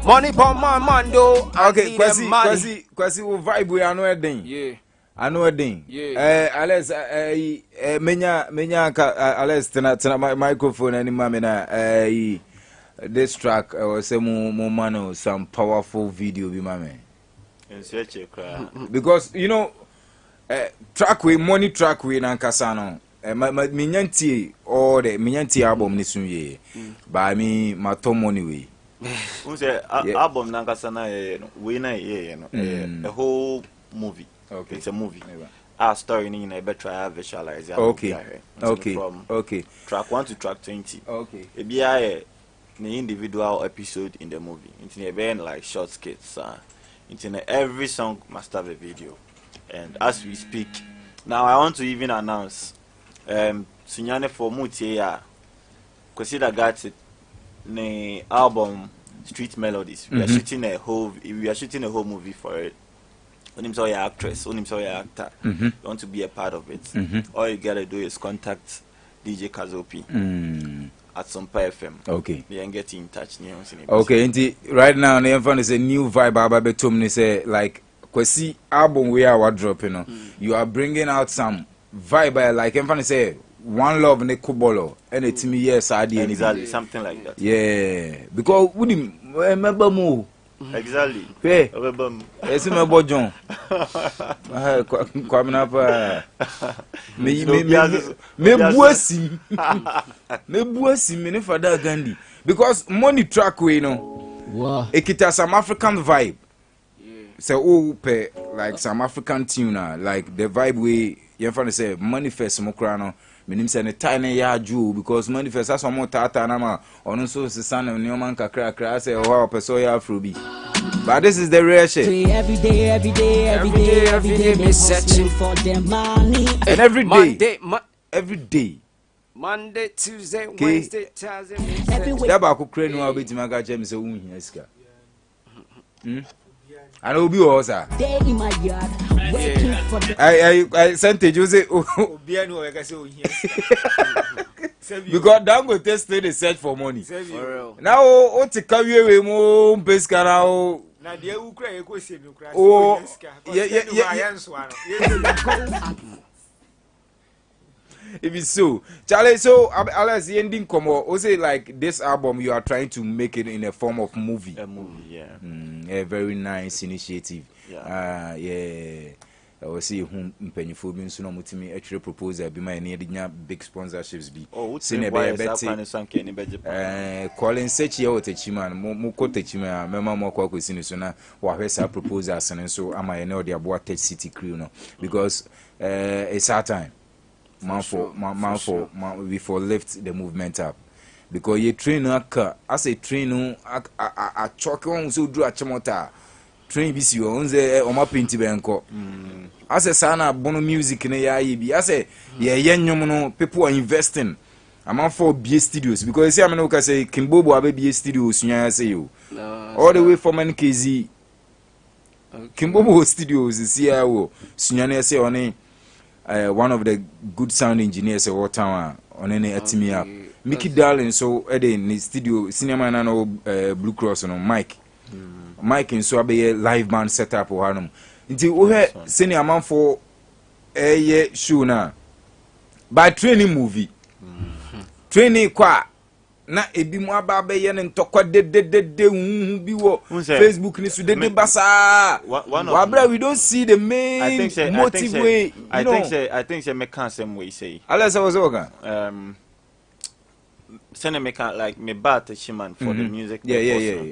money for my man though. Okay, Kwasi will vibe we are no wedding. Yeah. I know a ding. Yeah. Alex, menya Alex tena my microphone and mamina this track was say mo mano some powerful video be mame. Because you know track we money track we na nkasa no minyanti all the minyanti album ni sunye ba mi mato money we. Unse album na nkasa na we na a whole movie. Okay. It's a movie. Our story in a better visualize. Okay. Track 1 to track 20. Okay. It be a individual episode in the movie. It's in a band like short skits. It's in every song must have a video. And as we speak, now I want to even announce Sunyani for Mutia. Consider got it the album Street Melodies. We are shooting a whole movie for it. When you saw your actress, when you saw your actor, you want to be a part of it. All you gotta do is contact DJ Kazopi at Sompa FM. Okay. They can get in touch. Okay, and right now, the infant is a new vibe. Ababe Tumni say like Kwesi album we are dropping. You are bringing out some vibe like infant say one love ne kubolo and it's me yes idea exactly something like that. Yeah, because we remember more. Exactly. Hey, it's my boy John. Coming up, me Father Gandhi. Because money track we know. It has some African vibe. So pay like some African tune like the vibe we you say manifest mokrano. Minim say ne tiny ya ju because manifest as one tata na ma ono so sisan ne man kakra say wow person ya afrobi. But this is the real shit. Every day, me searching for the money. And every day. Monday, Tuesday, Wednesday, Thursday. That ba ko kra no abeti ma ga chem say wu hia sika. And obi o sir. Day in my yard, waiting for the I sent you say Obi anu o ga say o hia sika. because Dangote still dey search for money. For real. Now o ti kawie we mo pesca now. Na de u kra e ko se mi kra. Oh, if it's so, Charlie, so Alex, the ending come on. Say like this album, you are trying to make it in a form of movie. A movie, yeah. A very nice initiative. Yeah. Yeah. I will see whom Pennyfo being soon to me actually propose be my near big sponsorships be. Oh, seen a calling such a techiman, Moko techima, Mamma Moko Sinisona, or has a proposals and so am I know the about city crew no because it's our time. Before lift the movement up because you train as a trainer a chalk on so do a chamota train bisi on the oma painti benko as a sana bono music na ya bi as a yenwom no people are investing amount for BA studios because you see am no ka say Kimbobo abe BA studios Sunyani say you all the way from NKZ Kimbobo studios is here Sunyani say on one of the good sound engineers at Watertown on any atimi up. Mickey Darling so in the studio cinema no Blue Cross no Mike. Mike in so be live band setup or hanum. Until we had senior amount for a year show na. By training movie. Training kwa na ebi mo aba be ye ntokwa de bi wo Facebook ni so de basa wabra we don't see the main motive way I think say me can same way say Alex was okay send me can like me bat chiman for the music yeah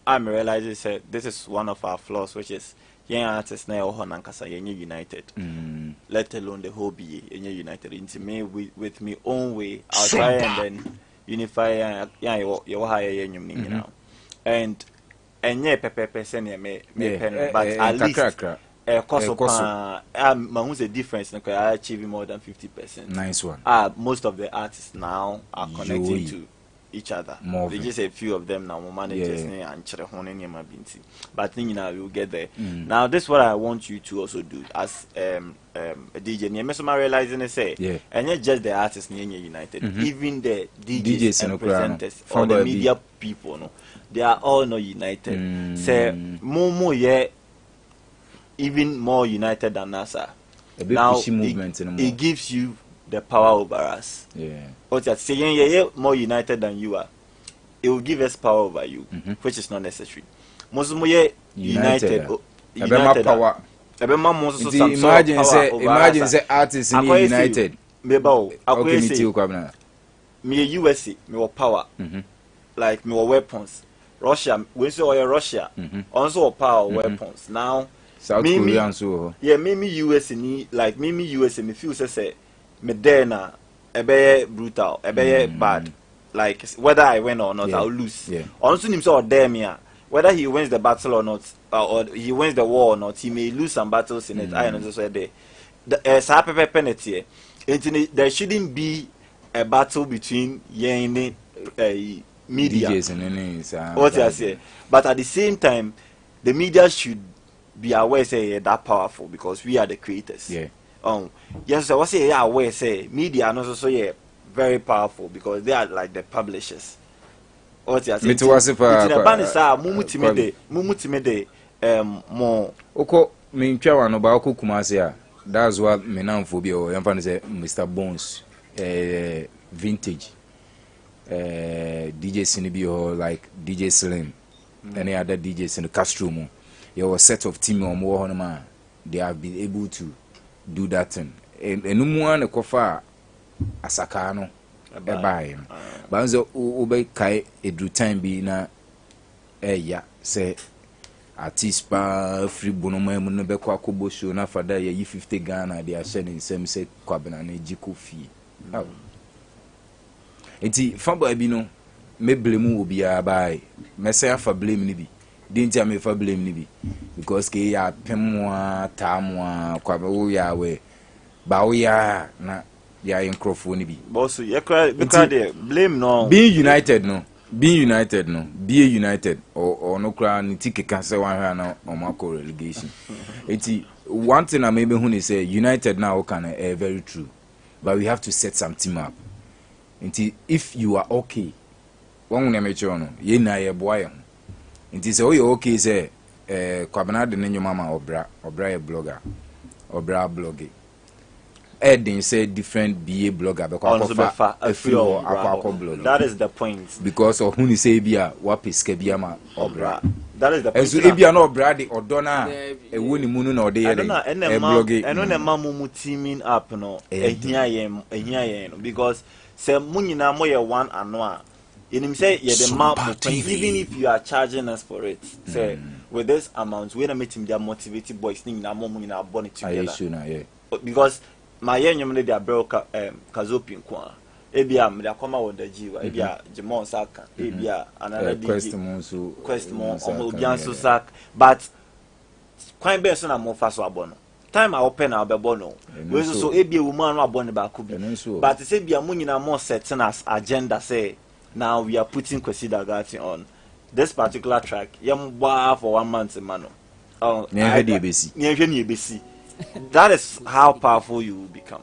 I'm realizing say this is one of our flaws which is young artists na ho nankasa yenye united let alone the whole be yenye united into me with me own way I'll try and then unify your higher yenyum ni now and enye pepepe sene me pen but at least cost who the difference I achieve more than 50%. Nice one. Most of the artists now are connecting to each other. They just a few of them now managers and but you know we'll get there. Now this is what I want you to also do as a DJ. You realizing they say and not just the artists united, even the DJs and presenters or the media people no, they are all not united. Say more even more united than NASA. Now it gives you the power over us. But saying more united than you are, it will give us power over you, which is not necessary. Most of united power. Imagine say artists in united. Me USA, me power. Like me weapons. Russia, we say Russia, also power weapons. Now South Korea so me US ni like me US me feel say me there na ebe brutal ebe bad like whether I win or not I'll lose also him so there me whether he wins the battle or not or he wins the war or not he may lose some battles in it I know so there penalty there shouldn't be a battle between media what I say but at the same time the media should be aware say that powerful because we are the creators. Yes, I was say aware say media and also very powerful because they are like the publishers. What you say? More. Oko me ntwa wano ba oko kumase a that's what me now for be o yamfa say Mr Bones vintage DJ Sinibio like DJ Slim any other DJs in the Castro mo. Your set of team or more man, they have been able to do that thing. And no one a kofa asakano buy him. Banzo ube kai edru time be na say artist pa free bonoma mu no be kwa kobo show na fada ye 50 Ghana they are sharing same say kwabena na jiko fee. Enti famba bi no me blame obi a buy. Me say afa blame ni bi. Didn't I me for blame ni because ke ya pemwa tamwa kwa wo ya we ba wo ya na ya microphone bi boss you because blame no being united no be united or no cry ni tikeka say wan na o mako relegation eti one thing I maybe who say united now can very true but we have to set some team up Nti if you are okay, one na meche ono, ye na ye boa ye. Nti se o ye okay say kwabena de ne nyoma obra ye blogger, obra blogging. Adding say different BA blogger because blogger. That is the point. Because of who say bia what piske bia ma obra. That is the point. So ebia no obra de odona e woni munu na ode ye blogging. I know na mamu teaming up no ehia yen because say munyina mo ye one ano you say you the map even if you are charging us for it say with this amount we na meeting their motivated boys thing na mo munyina born it together because my young man they broke kazopi kwa ebia me akoma woda jiwa ebia jemon saka ebia another quest mo obianso sak but kwan be so na mo fa so abono time I open our bebono we so ebia woman no abone ba ko bi but say bia mo nyina mo setting as agenda say now we are putting Kwesi Dagati on this particular track yam for 1 month mano that is how powerful you will become.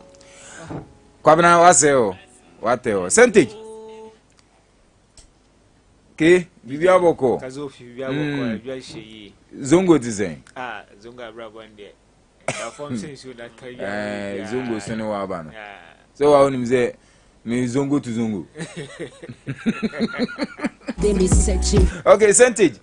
Kwabena waseo wateo percentage ke bibia boko kazofi bibia boko bibia sheyi zongo design zongo abrabonde da form sense that kai zongo sene wa bana so wa onim ze me zongo to zongo okay percentage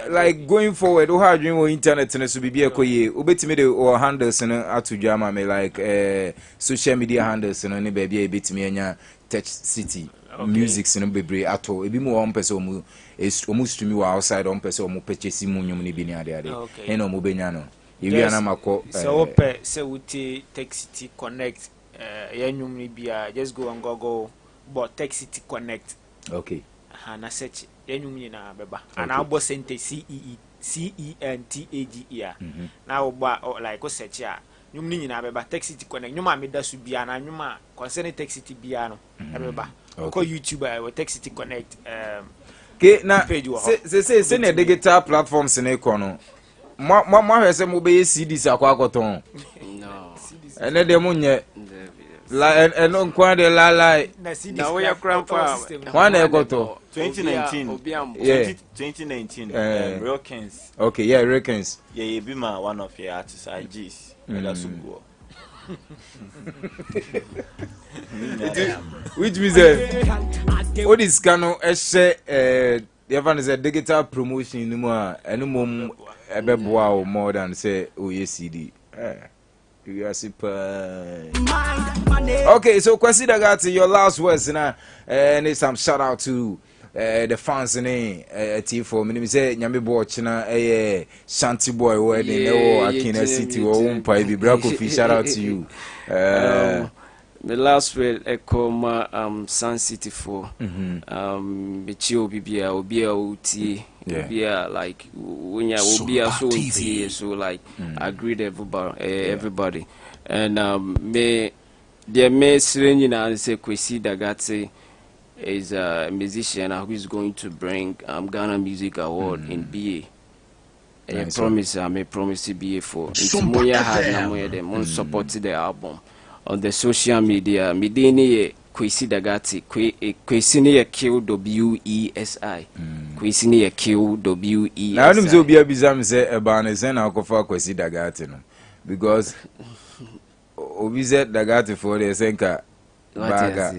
like going forward o ha dream o internet na so bibia koye obetime de o handles na atudwa ma me like social media handles no ne bia ebetime anya touch city music no bebre ato ebi mo on pese omu stream wa outside on pese omu purchase mu nyum ne bi ni ade he no mo benya no ewi ana makọ so pe se wuti tech city connect ya nyum ni bia just go on Google but tech city connect okay na search yenyum nyina beba ana abo center CENTAGE na oba like o search a nyum ni nyina beba tech city connect nyum ameda su bia na nyum a concern tech city bia no beba ko YouTube we tech city connect ke na se na digital platforms na ikono mo hwese mo be CDs akwakoton no ene de mo nye la eno nkwa de la na we grandpa one ekoto 2019 2019 Real Kings okay yeah Real Kings yeah be my one of your artists IGs that's go which means what is cano even is a digital promotion no eno mom ebeboa o more than say CD you are super. Okay, so Kwesi Dagati, your last words now. Need some shout out to the fans in T4. Me say nyame bo china Shanty Boy wedding Akina City or Umpa bi Brako fi shout out to you. The last word echo ma Sun City 4. Bichio bibia obia uti obia like when ya obia so uti so like agreed everybody and me the message na say Kwesi Dagati is a musician who is going to bring Ghana Music Award in BA. I promise to BA for it's Moya had na Moya them supported the album on the social media. Midini Kwesi Dagati Kwesi ni kill WESI Kwesi ni kill WESI. Na anu mzo bia bizam say ebane say na akofa Kwesi Dagati no because obize Dagati for the senka baga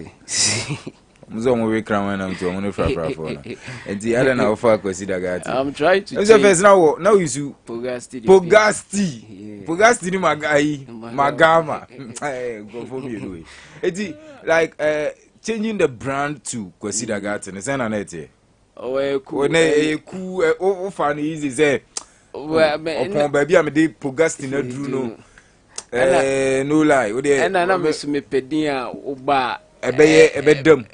mzo mo we kran na mto mo no fra for na enti ada na ofa Kwesi Dagati. I'm trying to change first now you su Pogasti ni magai magama go for me do it like changing the brand to Kwesi Dagati na say na net cool cool o fan easy say upon baby am dey Pogasti na dru no no lie o dey na me pedin a oba ebedem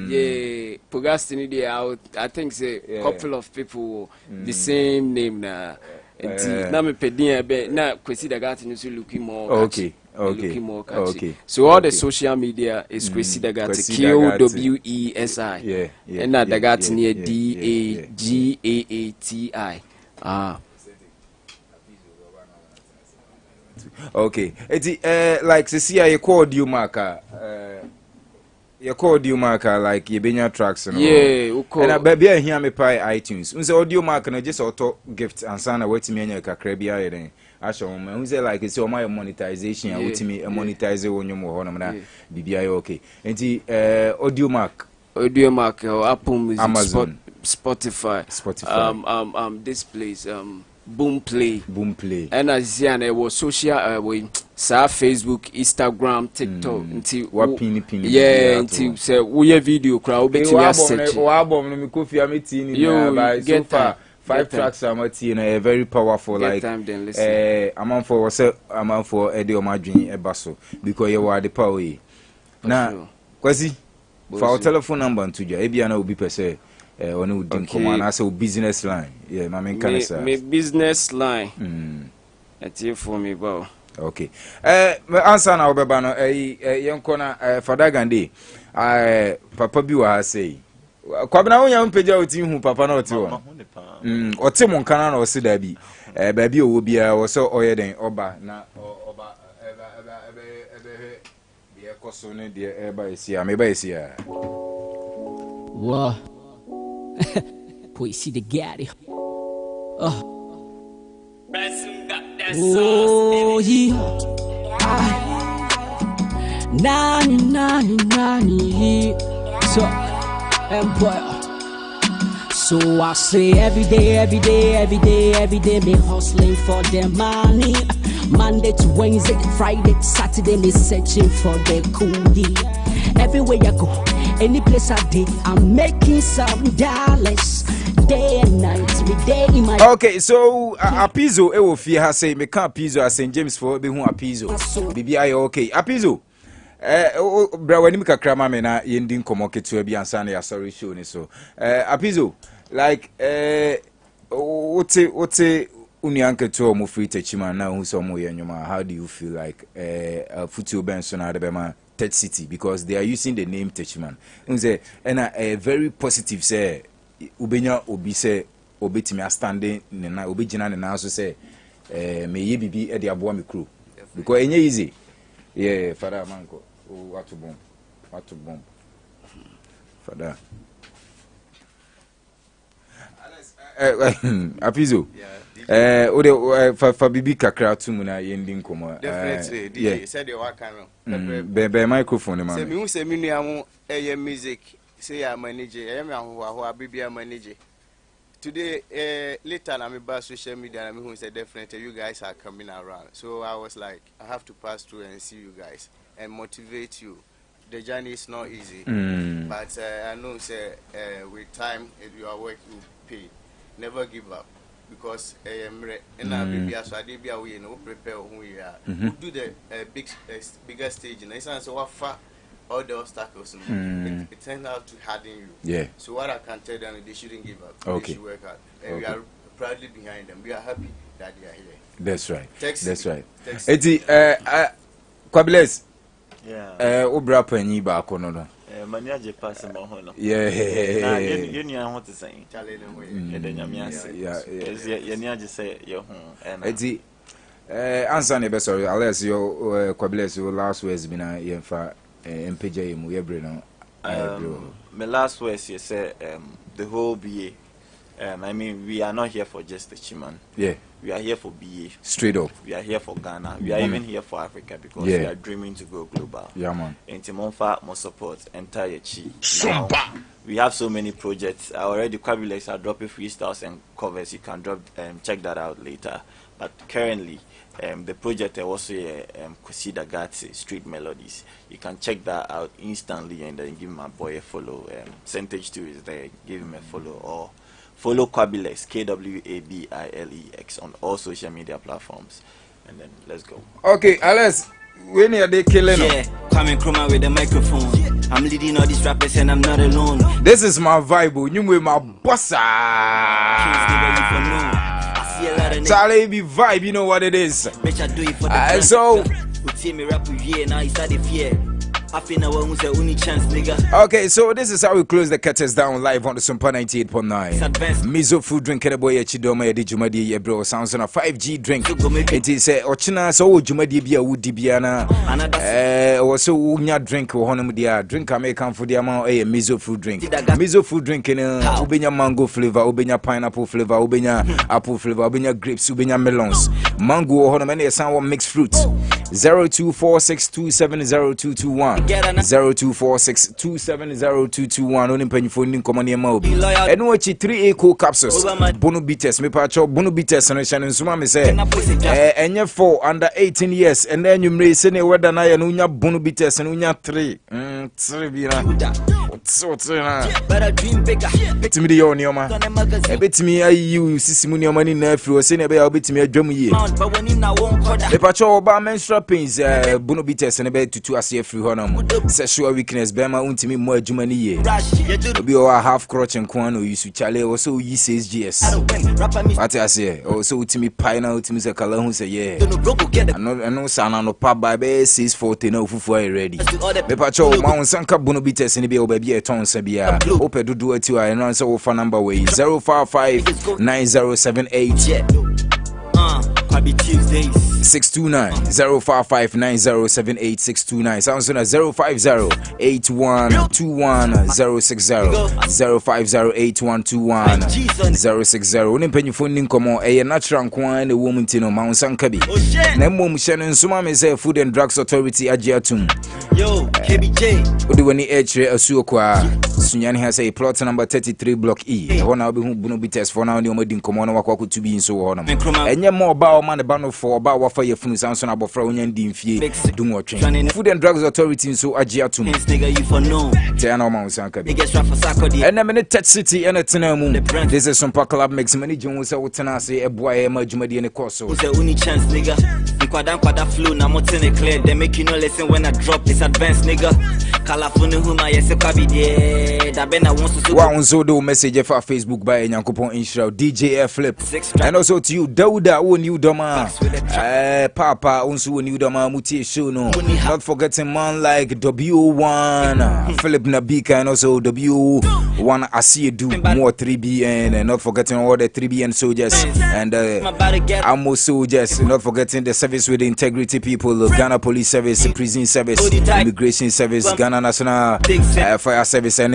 yeah Pogasti ni dey out I think say couple of people the same name na na me pedin ebe na Kwesi Dagati no so looking more okay so all the social media is Kwesi Dagati KWESI and na Dagati ni DAGAATI okay eti like see I called you Marka your audio mark like you been your tracks and yeah, and baby I hear me pay iTunes. Unse audio mark and just auto gift and sana wait me any kakra bia then. Asho man who say like it's all my monetization and with me monetize on your more na bibia okay. Enti audio mark Apple Music, Amazon, Spotify, this place Boom Play, and I see and it was social way Facebook, Instagram, TikTok until pin yeah until say we video crowd bet me search album no me kofi ameti ni by so far 5 tracks amati a very powerful get like time then listen amount for Eddie Omadwin ebaso because you are the power na kwasi for our telephone number to you ebia na obi pese one would think come and say business line yeah my main kind of me business line that's it for me bro. Okay. My answer now beba no yenko na Father Gandhi papa bi wa say kwabena wo yam peja oti hu papa na oti wo oti mo nkana na osi da bi ba bi owo bia wo so oye den oba na oba ebe bi ekoso ne de eba esia me ba esia wow. Poesie de Gary. Oh, yeah. Nani. So, employer. So I say every day, me hustling for the money. Monday to Wednesday, Friday, Saturday, me searching for the coolie. Everywhere I go, any place I did, I'm making some dollars. Day and night, me day in my. Okay, so Apizo, ewo fi ha say me can Apizo at St James for be hu Apizo. Bibi ayo okay. Apizo. Bra wani mi kakra ma me na yendi nkomo ketu bi ansa na ya sorry show ni so. Apizo, like ote unianke to mo free techima na hu so mo yenwuma. How do you feel like futu benso na de be ma Tech City because they are using the name Techman. Unse and a very positive say ubenya obi say obetimi standing na obegina na so say me ye bibi e de aboa me crew because enye easy yeah father manko what to bomb father Apizo ode fa bibi kakra tumu na yendi nkomo definitely DJ said the work can be microphone man say me nua ho music say ya manager me ho bibia manager today later na me ba social media na me who said definitely you guys are coming around so I was like I have to pass through and see you guys and motivate you. The journey is not easy but I know say with time if you are working you pay. Never give up because bibia so ade bia we no prepare who we are do the bigger stage and it's so what far all the obstacles it turned out to harden you yeah so what I can tell them they shouldn't give up okay. They should work hard and we are proudly behind them we are happy that they are here that's right that's right Eti Kwables yeah obra panyi ba ko no mania je pass mo ho no yeah na ye nua ho te san chale no we de nyame ase ye nia je say ye ho eti answer ne be sorry unless your Kwables your last words bina ye fa MPJ mu ye bre no my last words you say the whole BA I mean we are not here for just the Chiman. Yeah. We are here for BA. Straight up. We are here for Ghana. We are even here for Africa because we are dreaming to go global. Yeah, man. And Timonfa more support entire Chi. Sompa. We have so many projects. I already Quabulex are dropping freestyles and covers. You can drop check that out later. But currently the project also Kusida Gatsi Street Melodies. You can check that out instantly and then give my boy a follow. Percentage 2 is there. Give him a follow or follow Quabulex Kwabilex on all social media platforms. And then let's go. Okay, Alex, when are they killing? Yeah, coming chroma with the microphone. I'm leading all these rappers and I'm not alone. This is my vibe. You with my bossa. Charlie be vibe, you know what it is. Bitch, I do it for the so see me rap with now you start the fear. Okay, so this is how we close the curtains down live on the Sompa 98.9. Mizo food drink and a boy Chidoma ya di Jumadi ye bro sounds on a 5G drink. It is Ochina so Jumadi bia woody biana or so unya drink or honum dia drink I make come for the amount a Mizo food drink. Mizo food drink in ubenya mango flavor, ubenya pineapple flavor, ubenya apple flavor, ubenya grapes, ubenya melons, mango or honum any sound mixed fruit. 0246270221 0246270221 only penny for nin common mobi and watch 3 cool capsules bono bitters me pacho bono bitters and suma me say enye 4 under 18 years and then you may say whether na ya nunya bono bitters and unya 3 bina so na better dream bigger betimi de yo nioma e betimi ayi sisimu nioma ni na afri o se na be ya betimi adwam ye me pacho ba menstrual pains bono bitters and be tutu ase afri ho na mo sexual weakness be ma untimi mo adwuma ni ye obi o half crotch nko na o yisu chale o so yi 6gs what I say o so utimi pai na utimi se kala hu se ye no sana no pa ba be 640 na ofufu are ready me pacho ma unsanka bono bitters ni be o ba bi eton se bia o pedudu ati wa no so wo fa number way 0559078 629 0559078 sounds on a 05081210060 05081210060 when penny phone nkomo e natural nkwan na wo mtino ma unsanka bi na mmom hye nsoma me say Food and Drugs Authority agiatum yo KBJ odi wani echre asuo kwa Sunyani has a plot number 33 block E hona obi hu bunu bites for now ni omadi nkomo na wakwa kutubi nso hona enye mo ba o man ba no for ba wafa ye funu sanso na bofra onya ndi mfie dumotwen Food and Drugs Authority nso agiatum nigga you for no tena ma unsanka bi biggest rap for Sakodi and na Touch City and tena mu this is Sompa Club mix many jun say wotena say eboa e ma dwumadi ne koso who's the only chance nigga kwada flow na motene clear they make you no listen when I drop this advance nigga California huma yese kwabi de da bena wants to wa unzo do message for Facebook by Nyankopon Inshrao DJ Flip and also to you Dauda won you doma Papa unso won you doma mutie show no not forgetting man like W1 Philip Nabika and also W1 Asiedu more 3BN and not forgetting all the 3BN soldiers and Amo soldiers not forgetting the service with the integrity people Ghana Police Service Prison Service Immigration Service Ghana National Fire Service and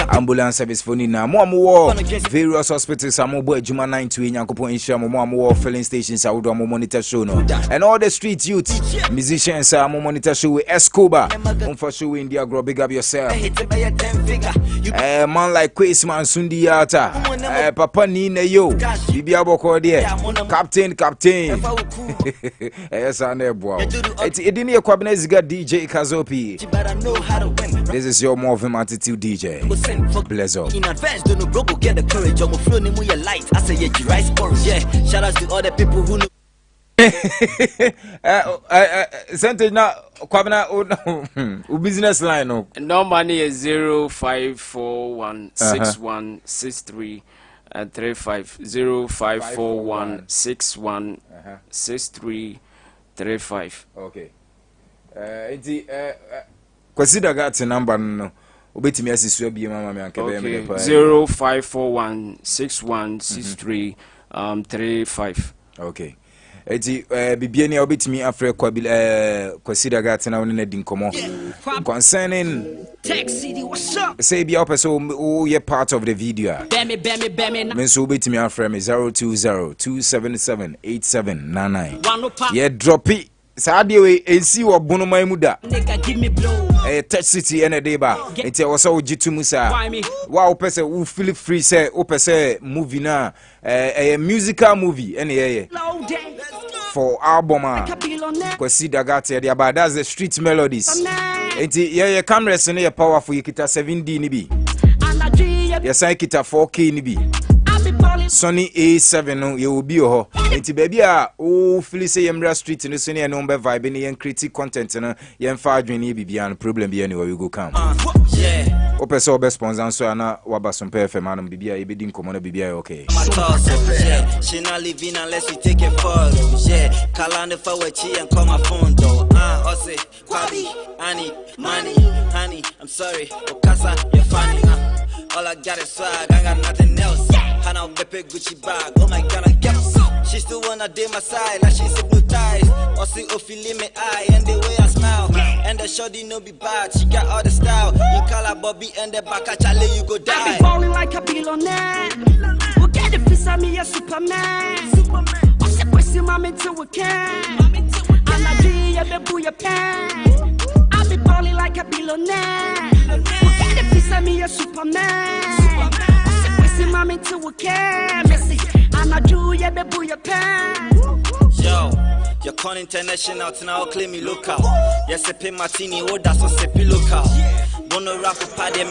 ambulance service for Nina more various hospitals are boy Juma 9 to Nyankopon Insha more filling stations are more monitor show no and all the street youth musicians are more monitor show with Escobar for show India grow big up yourself man like Quaceman Sundi Yata Papa Nina yo Bibi Aboko there Captain yes I know boy it didn't hear Kwabinez got DJ Kazopi this is your more of him attitude DJ bless up in advance don't know bro go get the courage I'm flow name your light I say yeah rice chorus yeah shout out to all the people who know Sente na Kwabina o business line no money is 05416163 and 35 0541616335 okay consider that number no obetimi asisu abi mama me anke be me pa 0541616335 okay eti bibie ne obetimi afre consider that na woni na di nkomo concerning what's up say be up so you part of the video me so obetimi afre me 0202778799 yeah drop it Sadia we ensi wo bono man mu da Touch City ene dey ba enti wo so gitumu sa wa wo pese wo feel free say wo pese movie na musical movie ene ye for album Kwasi Dagate dey about that's the street melodies enti ye cameras ne ye powerful ye kita 7D ni bi ye sign kita 4K ni bi Sunny A7 no you will be ho. Enti baby a o feel say Yemra Street no so ne no be vibe ne yen critique content no yen fa adwene bibia no problem be anywhere we go come. Yeah. O person be sponsor so na waba Sompa FM anum bibia e be din komo na bibia okay. Yeah, she not leaving unless you take it photos. Yeah, call on the forward and call my phone though. Ose, Kwabi, Annie, money, honey, I'm sorry, Okasa, you're funny. All I got is swag, I got nothing else. And I'll be a Gucci bag, oh my god, I guess. She still wanna date my side, like she's hypnotized. Ose, feeling me eye, and the way I smile. And the shorty no be bad, she got all the style. You call her Bobby and the back, I Charlie, you go die. I be falling like a billionaire. We'll get the piece of me a Superman. What's the question, mommy, to a can? And I dream you be your pen. I be falling like a billionaire. We'll get the piece of me a Superman. What's the question, mommy, to a can? And I dream you be your pen. Yo, you're calling international now, claim me local. Yes, a pay martini, oh, that's what say local. Bono rap party,